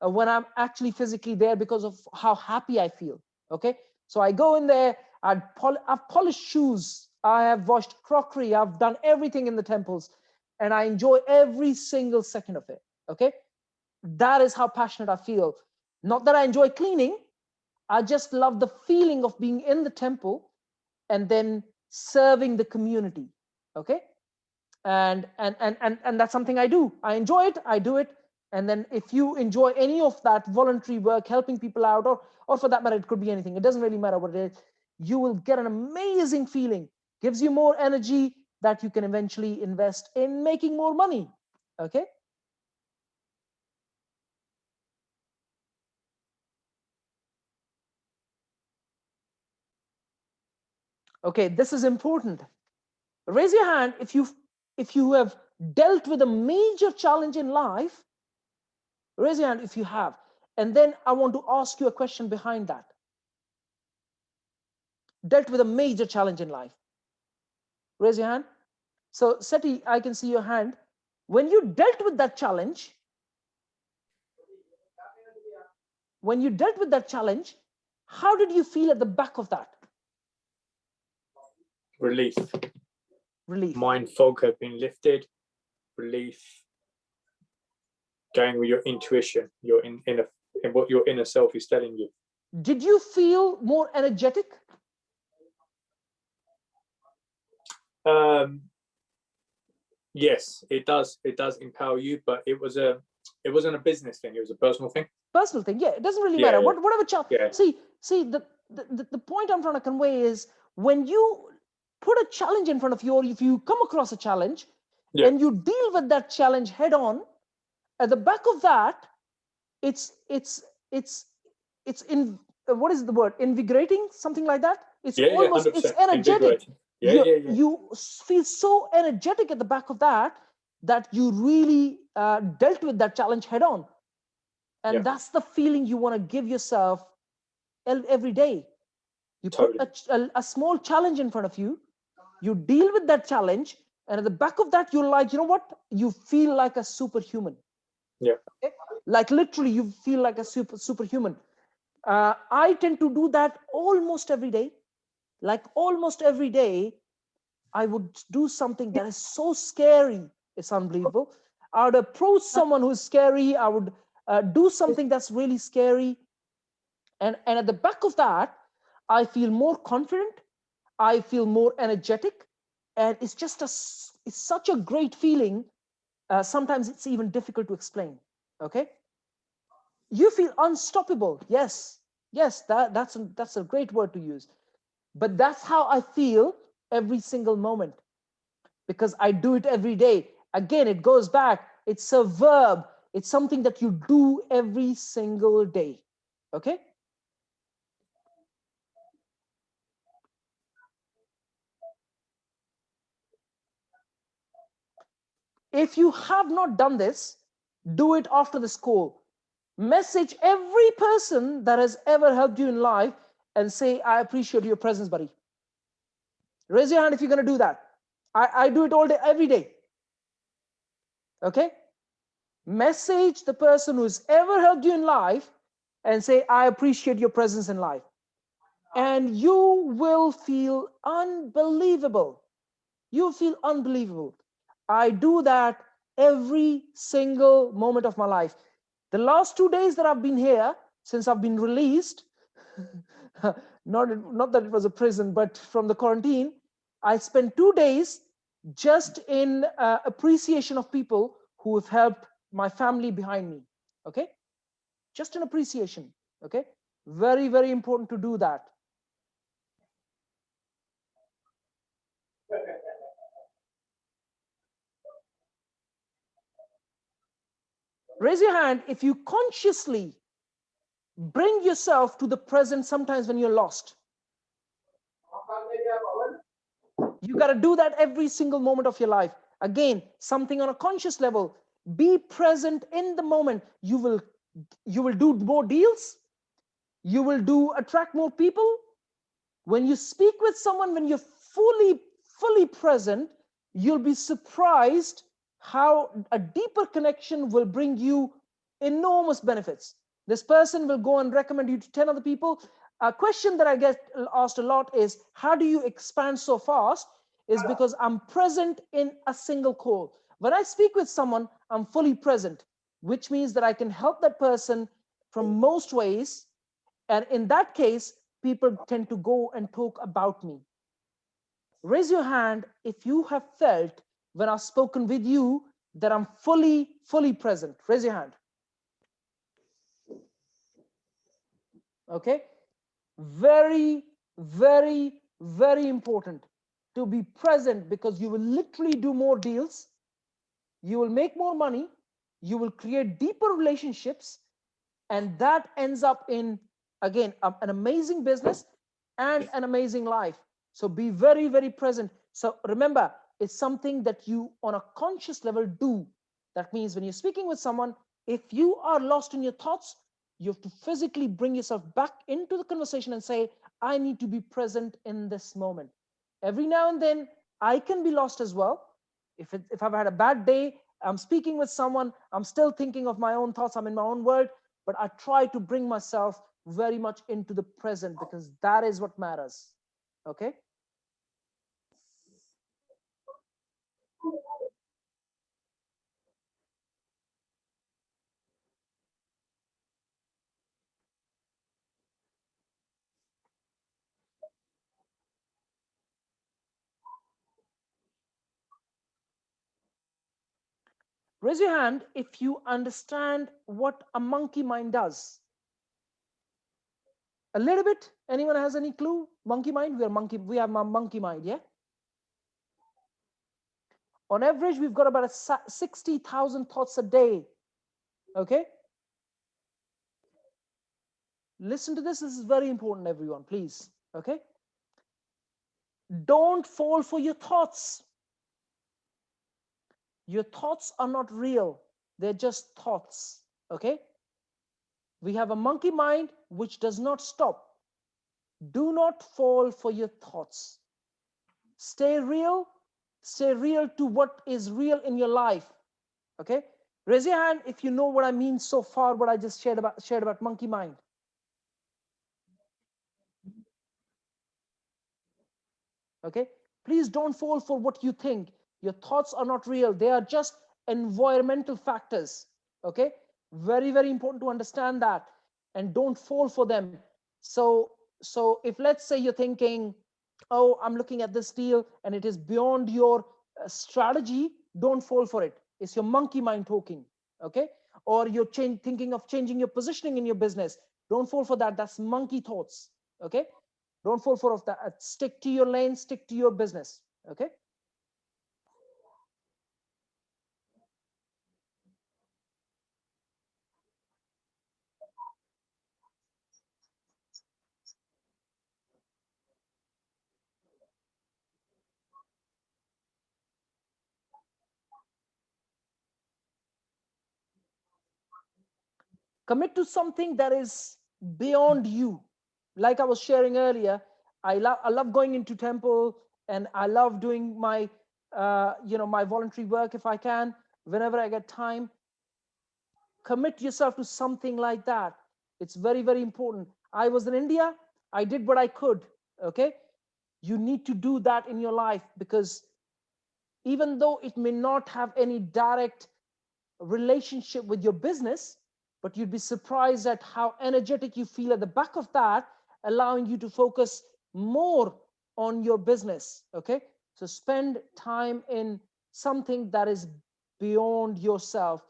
when I'm actually physically there because of how happy I feel. Okay, so I go in there, I've polished shoes, I have washed crockery, I've done everything in the temples, and I enjoy every single second of it. Okay, that is how passionate I feel. Not that I enjoy cleaning, I just love the feeling of being in the temple and then serving the community. Okay, and that's something I do. I enjoy it, I do it. And then if you enjoy any of that voluntary work, helping people out, or for that matter, it could be anything, it doesn't really matter what it is, you will get an amazing feeling, gives you more energy that you can eventually invest in making more money. Okay, okay, this is important. Raise your hand if you have dealt with a major challenge in life. Raise your hand if you have. And then I want to ask you a question behind that. Dealt with a major challenge in life. Raise your hand. So Seti, I can see your hand. When you dealt with that challenge, how did you feel at the back of that? Relief. Relief. Mind fog had been lifted. Relief. Going with your intuition, in what your inner self is telling you. Did you feel more energetic? Yes, it does. It does empower you, but it wasn't a business thing. It was a personal thing. Personal thing, yeah. It doesn't really matter. Whatever challenge. Yeah. See, the point I'm trying to convey is when you put a challenge in front of you, or if you come across a challenge, and you deal with that challenge head on, at the back of that, it's in what is the word? Invigorating, something like that. It's almost 100%. it's energetic. Yeah. You feel so energetic at the back of that you really dealt with that challenge head on, and that's the feeling you want to give yourself every day. You put a small challenge in front of you, you deal with that challenge, and at the back of that, you're like, you know what? You feel like a superhuman. Yeah. Okay? Like literally, you feel like a superhuman. I tend to do that almost every day. Like almost every day, I would do something that is so scary. It's unbelievable. I would approach someone who's scary. I would do something that's really scary. And at the back of that, I feel more confident. I feel more energetic. And it's just it's such a great feeling. Sometimes it's even difficult to explain. Okay. You feel unstoppable. Yes, that's a great word to use. But that's how I feel every single moment, because I do it every day. Again, it goes back. It's a verb. It's something that you do every single day. Okay? If you have not done this, do it after this call. Message every person that has ever helped you in life and say, I appreciate your presence, buddy. Raise your hand if you're going to do that. I do it all day, every day. Okay? Message the person who's ever helped you in life and say, I appreciate your presence in life. And you will feel unbelievable. You feel unbelievable. I do that every single moment of my life. The last 2 days that I've been here, since I've been released, not that it was a prison, but from the quarantine, I spent 2 days just in appreciation of people who have helped my family behind me. Okay? Just an appreciation. Okay? Very, very important to do that. Raise your hand if you consciously bring yourself to the present sometimes when you're lost. You got to do that every single moment of your life. Again, something on a conscious level. Be present in the moment. You will do more deals. You will attract more people. When you speak with someone, when you're fully present, you'll be surprised how a deeper connection will bring you enormous benefits. This person will go and recommend you to 10 other people. A question that I get asked a lot is, how do you expand so fast? Is because I'm present in a single call. When I speak with someone, I'm fully present, which means that I can help that person from most ways. And in that case, people tend to go and talk about me. Raise your hand if you have felt when I've spoken with you that I'm fully present. Raise your hand. Okay? Very, very, very important to be present, because you will literally do more deals. You will make more money. You will create deeper relationships. And that ends up in, again, an amazing business and an amazing life. So be very, very present. So remember, it's something that you on a conscious level do. That means when you're speaking with someone, if you are lost in your thoughts, you have to physically bring yourself back into the conversation and say, I need to be present in this moment. Every now and then, I can be lost as well. If I've had a bad day, I'm speaking with someone, I'm still thinking of my own thoughts, I'm in my own world, but I try to bring myself very much into the present, because that is what matters. Okay? Raise your hand if you understand what a monkey mind does. A little bit. Anyone has any clue? Monkey mind? We have a monkey mind, yeah? On average, we've got about 60,000 thoughts a day. Okay? Listen to this. This is very important, everyone, please. Okay? Don't fall for your thoughts. Your thoughts are not real. They're just thoughts. Okay? We have a monkey mind which does not stop. Do not fall for your thoughts. Stay real to what is real in your life. Okay? Raise your hand if you know what I mean so far, what I just shared about monkey mind. Okay? Please don't fall for what you think. Your thoughts are not real. They are just environmental factors. Okay? Very, very important to understand that, and don't fall for them. So if, let's say, you're thinking, oh, I'm looking at this deal and it is beyond your strategy, don't fall for it. It's your monkey mind talking. Okay? Or you're thinking of changing your positioning in your business. Don't fall for that. That's monkey thoughts. Okay? Don't fall for that. Stick to your lane, stick to your business. Okay. Commit to something that is beyond you. Like I was sharing earlier, I love going into temple, and I love doing my my voluntary work if I can, whenever I get time. Commit yourself to something like that. It's very, very important. I was in India, I did what I could. Okay, you need to do that in your life, because even though it may not have any direct relationship with your business, but you'd be surprised at how energetic you feel at the back of that, allowing you to focus more on your business. Okay, so spend time in something that is beyond yourself.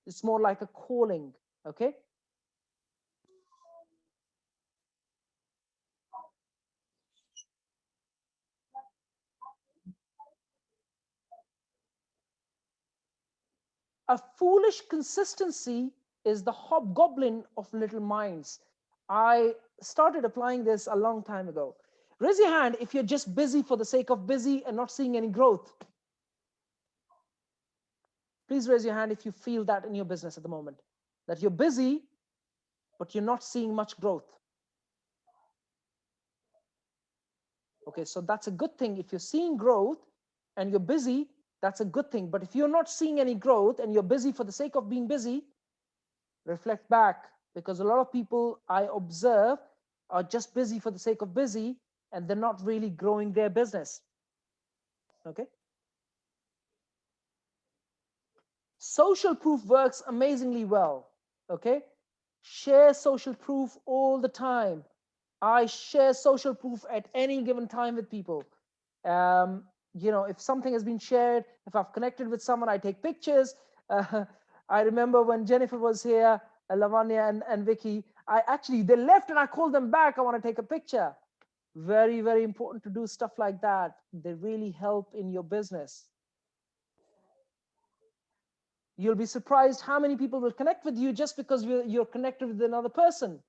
It's more like a calling. Okay. A foolish consistency is the hobgoblin of little minds. I started applying this a long time ago. Raise your hand if you're just busy for the sake of busy and not seeing any growth. Please raise your hand if you feel that in your business at the moment, that you're busy, but you're not seeing much growth. Okay, so that's a good thing. If you're seeing growth and you're busy, that's a good thing. But if you're not seeing any growth and you're busy for the sake of being busy, reflect back, because a lot of people I observe are just busy for the sake of busy, and they're not really growing their business. Okay. Social proof works amazingly well. Okay. Share social proof all the time. I share social proof at any given time with people. If something has been shared, if I've connected with someone, I take pictures. I remember when Jennifer was here, Lavanya and Vicky, they left and I called them back. I want to take a picture. Very, very important to do stuff like that. They really help in your business. You'll be surprised how many people will connect with you just because you're connected with another person.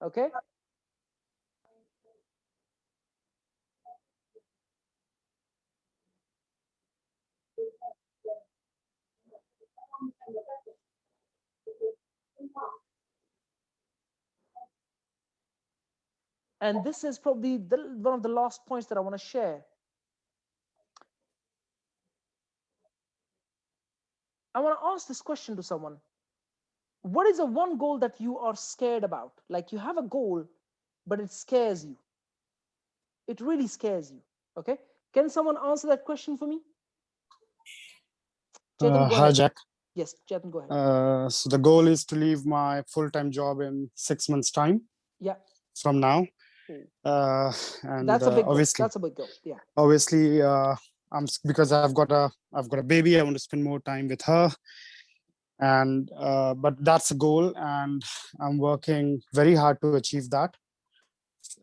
Okay. And this is probably one of the last points that I want to share. I want to ask this question to someone. What is the one goal that you are scared about? Like, you have a goal, but it scares you. It really scares you. Okay. Can someone answer that question for me? Chetan, go Hi, ahead. Jack. Yes, Chetan, go ahead. So the goal is to leave my full-time job in 6 months' time. Yeah. From now. And that's a big goal. Obviously, that's a big goal. Yeah. Obviously, because I've got a baby. I want to spend more time with her. And but that's a goal, and I'm working very hard to achieve that.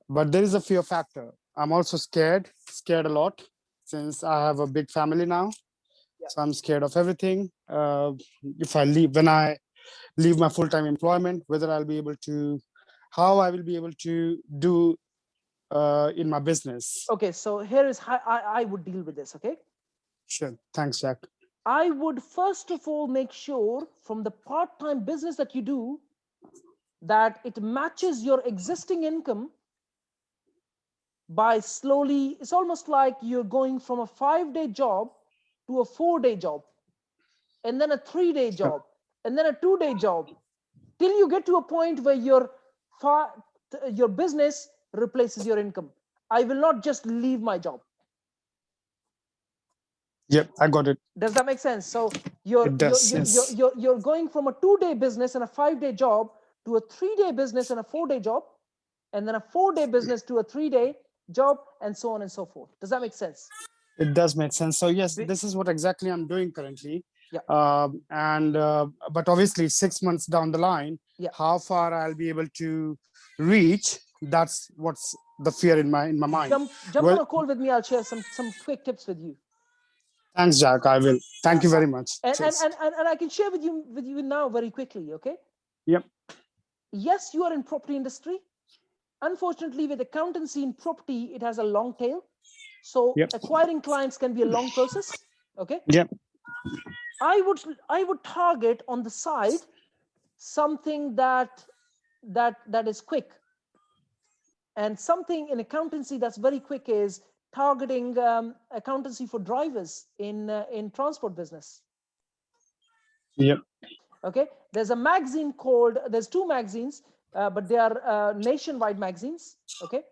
But there is a fear factor. I'm also scared a lot, since I have a big family now. Yeah. So I'm scared of everything. When I leave my full-time employment, whether I'll be able to, how I will be able to do in my business. Okay, so here is how I would deal with this. Okay. Sure. Thanks, Jack. I would first of all make sure from the part-time business that you do that it matches your existing income by slowly. It's almost like you're going from a 5-day job to a 4-day job, and then a 3-day job, and then a 2-day job, till you get to a point where your business replaces your income. I will not just leave my job. Yep, I got it. Does that make sense? So you're going from a 2-day business and a 5-day job to a 3-day business and a 4-day job, and then a 4-day business to a 3-day job, and so on and so forth. Does that make sense? It does make sense. So yes, this is what exactly I'm doing currently. Yeah. But obviously 6 months down the line, yeah, how far I'll be able to reach, that's what's the fear in my mind. Jump Well, on a call with me. I'll share some quick tips with you. thanks, Jack. I will. Thank you very much. And Cheers. I can share with you now very quickly. Okay. Yep. Yes, you are in property industry. Unfortunately, with accountancy in property, it has a long tail. So Yep. acquiring clients can be a long process. Okay. Yep. I would target on the side something that is quick. And something in accountancy that's very quick is targeting accountancy for drivers in transport business. Yep. Okay, there's a magazine there's two magazines, but they are nationwide magazines. Okay,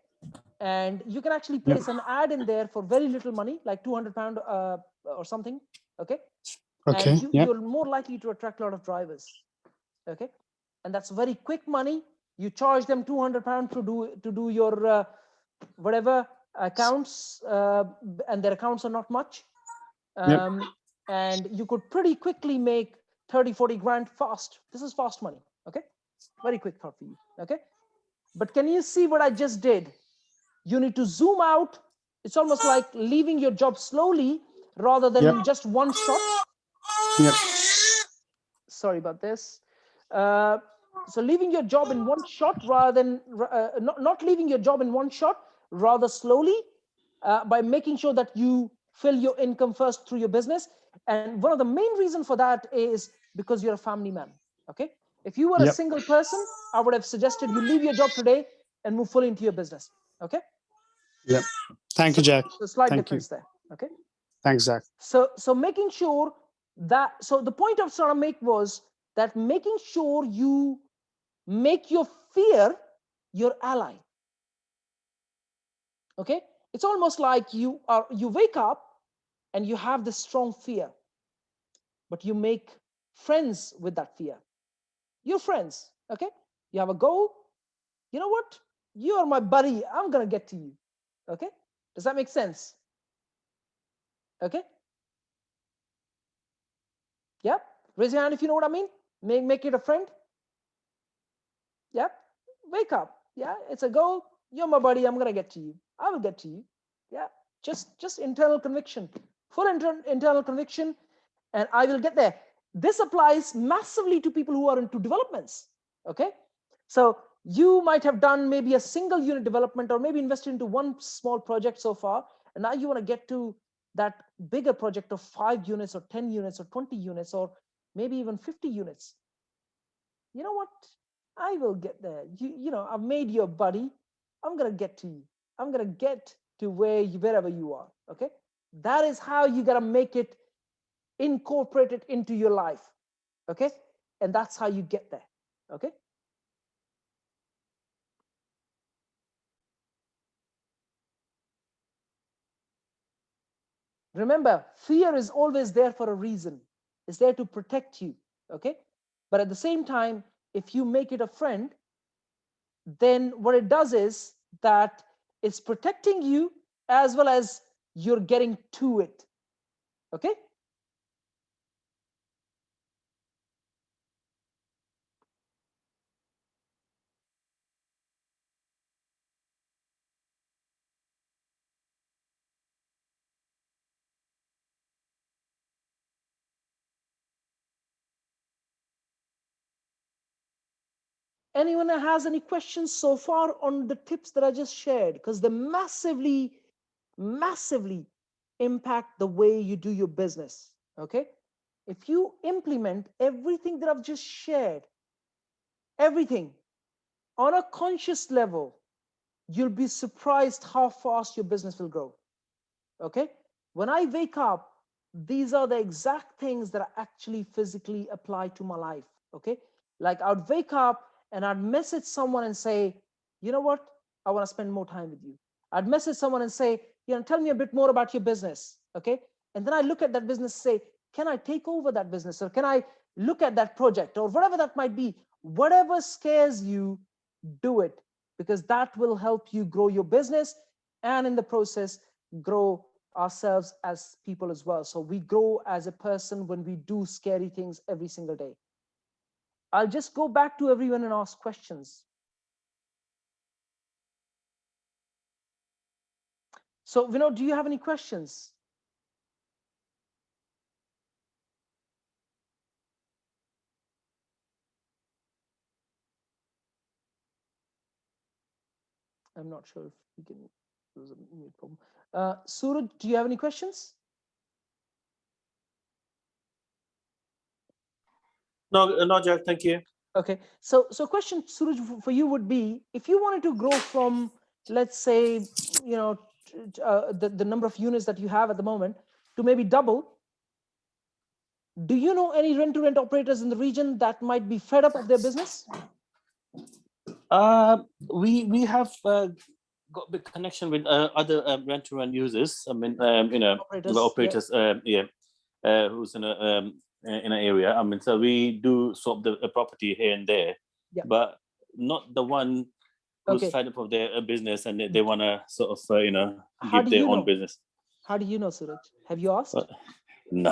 and you can actually place an ad in there for very little money, like £200 or something. Okay, Okay. and Yep. you're more likely to attract a lot of drivers. Okay, and that's very quick money. You charge them £200 to do your whatever accounts, and their accounts are not much. And you could pretty quickly make 30-40 grand fast. This is fast money. Okay, very quick thought for you. Okay, but can you see what I just did? You need to zoom out. It's almost like leaving your job slowly rather than in just one shot. Yep. Sorry about this. So leaving your job in one shot rather than not leaving your job in one shot, rather slowly, by making sure that you fill your income first through your business. And one of the main reasons for that is because you're a family man. Okay, if you were a single person, I would have suggested you leave your job today and move fully into your business. Okay. Yep. Thank you, Jack. So slight Thank difference you. there. Okay. Thanks, Jack. So making sure that, so the point I was trying to make was that making sure you make your fear your ally. Okay, it's almost like you wake up and you have this strong fear, but you make friends with that fear. You're friends. Okay, you have a goal. You know what? You are my buddy. I'm gonna get to you. Okay, does that make sense? Okay. Yeah, raise your hand if you know what I mean. Make it a friend. Yeah, wake up. Yeah, it's a goal. You're my buddy. I'm gonna get to you. I will get to you. Yeah, just internal conviction, full internal conviction, and I will get there. This applies massively to people who are into developments. Okay, so you might have done maybe a single unit development or maybe invested into one small project so far, and now you want to get to that bigger project of 5 units or 10 units or 20 units or maybe even 50 units. You know what? I will get there. You know, I've made you a buddy. I'm gonna get to you. I'm gonna get to wherever you are. Okay, that is how you gotta make it, incorporate it into your life. Okay, and that's how you get there. Okay. Remember, fear is always there for a reason. It's there to protect you. Okay, but at the same time, if you make it a friend, then what it does is that it's protecting you as well as you're getting to it. Okay. Anyone has any questions so far on the tips that I just shared? Because they massively impact the way you do your business. Okay, if you implement everything that I've just shared, everything on a conscious level, you'll be surprised how fast your business will grow. Okay, when I wake up, these are the exact things that I actually physically apply to my life. Okay, like I'd wake up and I'd message someone and say, you know what, I want to spend more time with you. I'd message someone and say, you know, tell me a bit more about your business. Okay, and then I look at that business, say, can I take over that business, or can I look at that project, or whatever that might be. Whatever scares you, do it, because that will help you grow your business, and in the process grow ourselves as people as well. So we grow as a person when we do scary things every single day. I'll just go back to everyone and ask questions. So, Vinod, do you have any questions? I'm not sure if we can. There's a mute problem. Suraj, do you have any questions? No, Jack, thank you. Okay, so question, Suraj, for you would be, if you wanted to grow from, let's say, the number of units that you have at the moment to maybe double, do you know any rent-to-rent operators in the region that might be fed up of their business? We have got big connection with other rent-to-rent users. I mean, operators. Who's in an area. I mean, so we do swap the property here and there, but not the one who's fed up of their business and they want to sort of give their own business. How do you know, Suraj? Have you asked? No,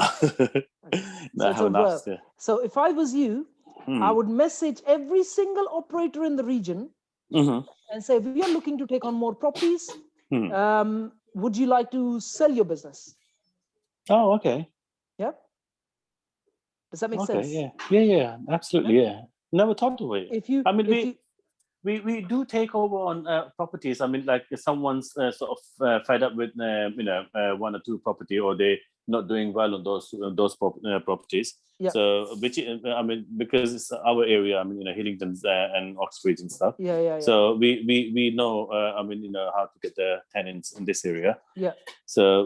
no, I haven't asked. Yeah. So if I was you, I would message every single operator in the region and say, we are looking to take on more properties. Would you like to sell your business? Oh, okay. Yeah. Does that make sense? Yeah, absolutely. Yeah. Never thought of it. We do take over on properties. I mean, like if someone's sort of fed up with one or two property, or they not doing well on those properties. Yeah. So which I mean, because it's our area. I mean, Hillingdon's and Oxbridge and stuff. Yeah. So we know. I mean, how to get the tenants in this area. Yeah. So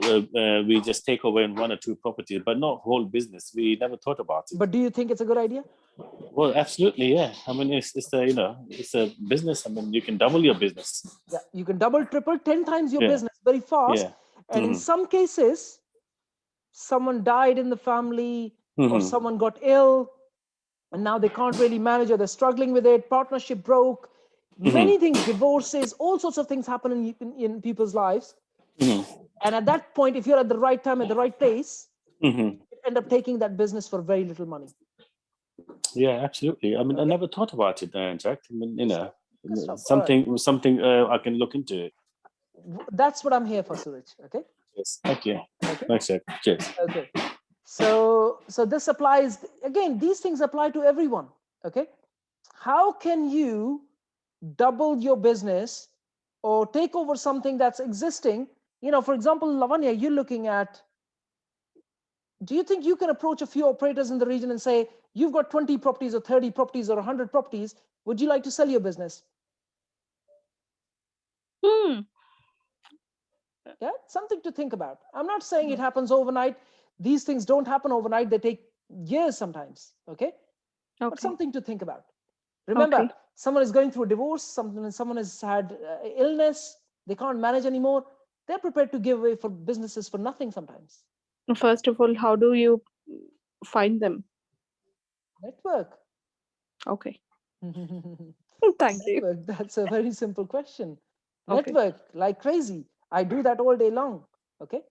we just take over in one or two properties, but not whole business. We never thought about it. But do you think it's a good idea? Well, absolutely, yeah. I mean, it's a business. I mean, you can double your business. Yeah, you can double, triple, 10 times your business very fast. Yeah. And in some cases, someone died in the family or someone got ill and now they can't really manage, or they're struggling with it. Partnership broke. Many things, divorces, all sorts of things happen in people's lives. And at that point, if you're at the right time, at the right place, you end up taking that business for very little money. Yeah, absolutely. I mean, I never thought about it, Jack. I mean, something I can look into. That's what I'm here for, Suraj. Okay. Yes. Thank you. Okay. Thanks, Jack. Cheers. Okay. So this applies again. These things apply to everyone. Okay. How can you double your business or take over something that's existing? For example, Lavanya, you're looking at. Do you think you can approach a few operators in the region and say, you've got 20 properties or 30 properties or 100 properties. Would you like to sell your business? Yeah, something to think about. I'm not saying it happens overnight. These things don't happen overnight. They take years sometimes. Okay. But something to think about. Remember, someone is going through a divorce. Someone has had illness. They can't manage anymore. They're prepared to give away for businesses for nothing sometimes. First of all, how do you find them? Network. Okay. Thank you. That's a very simple question. Network like crazy. I do that all day long. Okay.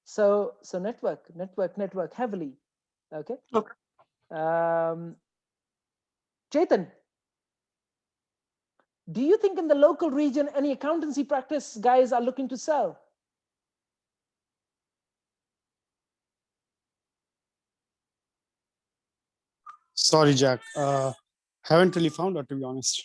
So network heavily. Okay. Chetan, do you think in the local region any accountancy practice guys are looking to sell? Sorry, Jack. Haven't really found out, to be honest.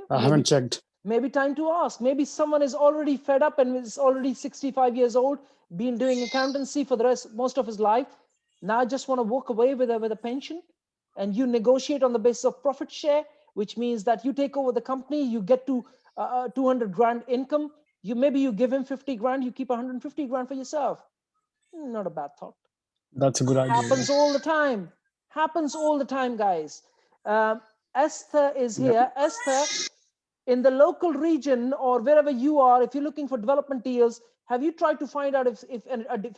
I haven't checked. Maybe time to ask. Maybe someone is already fed up and is already 65 years old, been doing accountancy for most of his life. Now I just want to walk away with a pension, and you negotiate on the basis of profit share, which means that you take over the company, you get to 200 grand income. Maybe you give him 50 grand, you keep 150 grand for yourself. Not a bad thought. That's a good idea. Happens all the time. Happens all the time, guys. Esther is here. Esther, in the local region or wherever you are, if you're looking for development deals, have you tried to find out if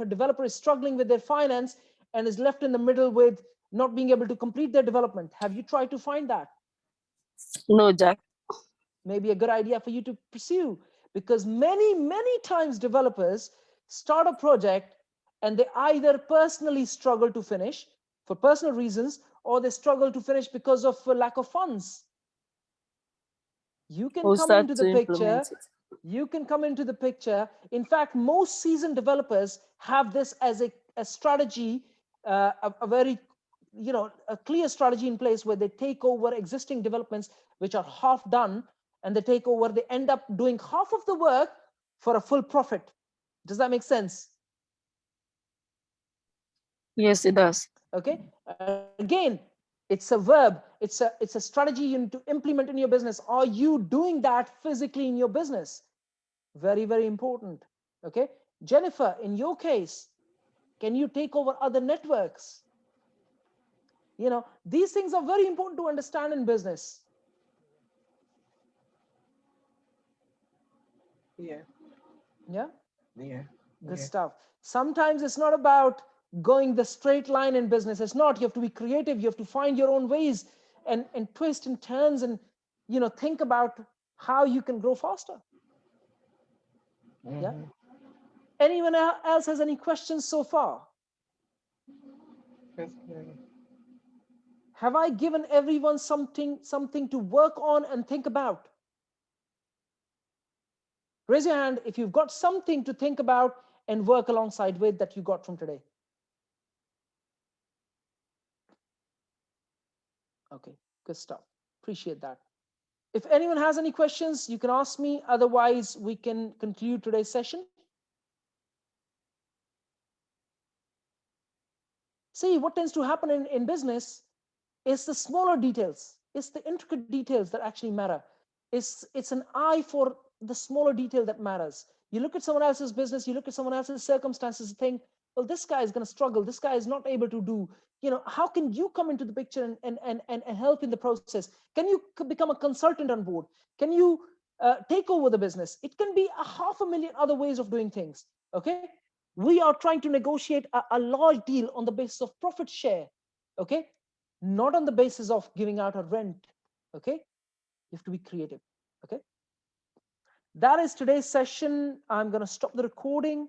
a developer is struggling with their finance and is left in the middle with not being able to complete their development? Have you tried to find that? No, Jack. Maybe a good idea for you to pursue, because many times developers start a project and they either personally struggle to finish for personal reasons, or they struggle to finish because of lack of funds. You can come into the picture. You can come into the picture. In fact, most seasoned developers have this as a strategy, a very, a clear strategy in place where they take over existing developments which are half done, and they take over, they end up doing half of the work for a full profit. Does that make sense? Yes, it does. Okay. Again, it's a verb. It's a strategy you need to implement in your business. Are you doing that physically in your business? Very, very important. Okay. Jennifer, in your case, can you take over other networks? These things are very important to understand in business. Yeah. Yeah. Yeah. Good Yeah. stuff. Sometimes it's not about going the straight line in business. It's not. You have to be creative. You have to find your own ways and twist and turns and think about how you can grow faster. Yeah. Anyone else has any questions so far? Have I given everyone something to work on and think about? Raise your hand if you've got something to think about and work alongside with that you got from today. Okay, good stuff. Appreciate that. If anyone has any questions, you can ask me. Otherwise, we can conclude today's session. See, what tends to happen in business is the smaller details. It's the intricate details that actually matter. It's an eye for the smaller detail that matters. You look at someone else's business, you look at someone else's circumstances and think, well, this guy is going to struggle. This guy is not able to do, how can you come into the picture and help in the process? Can you become a consultant on board? Can you take over the business? It can be 500,000 other ways of doing things. Okay. We are trying to negotiate a large deal on the basis of profit share. Okay. Not on the basis of giving out a rent. Okay. You have to be creative. Okay. That is today's session. I'm going to stop the recording.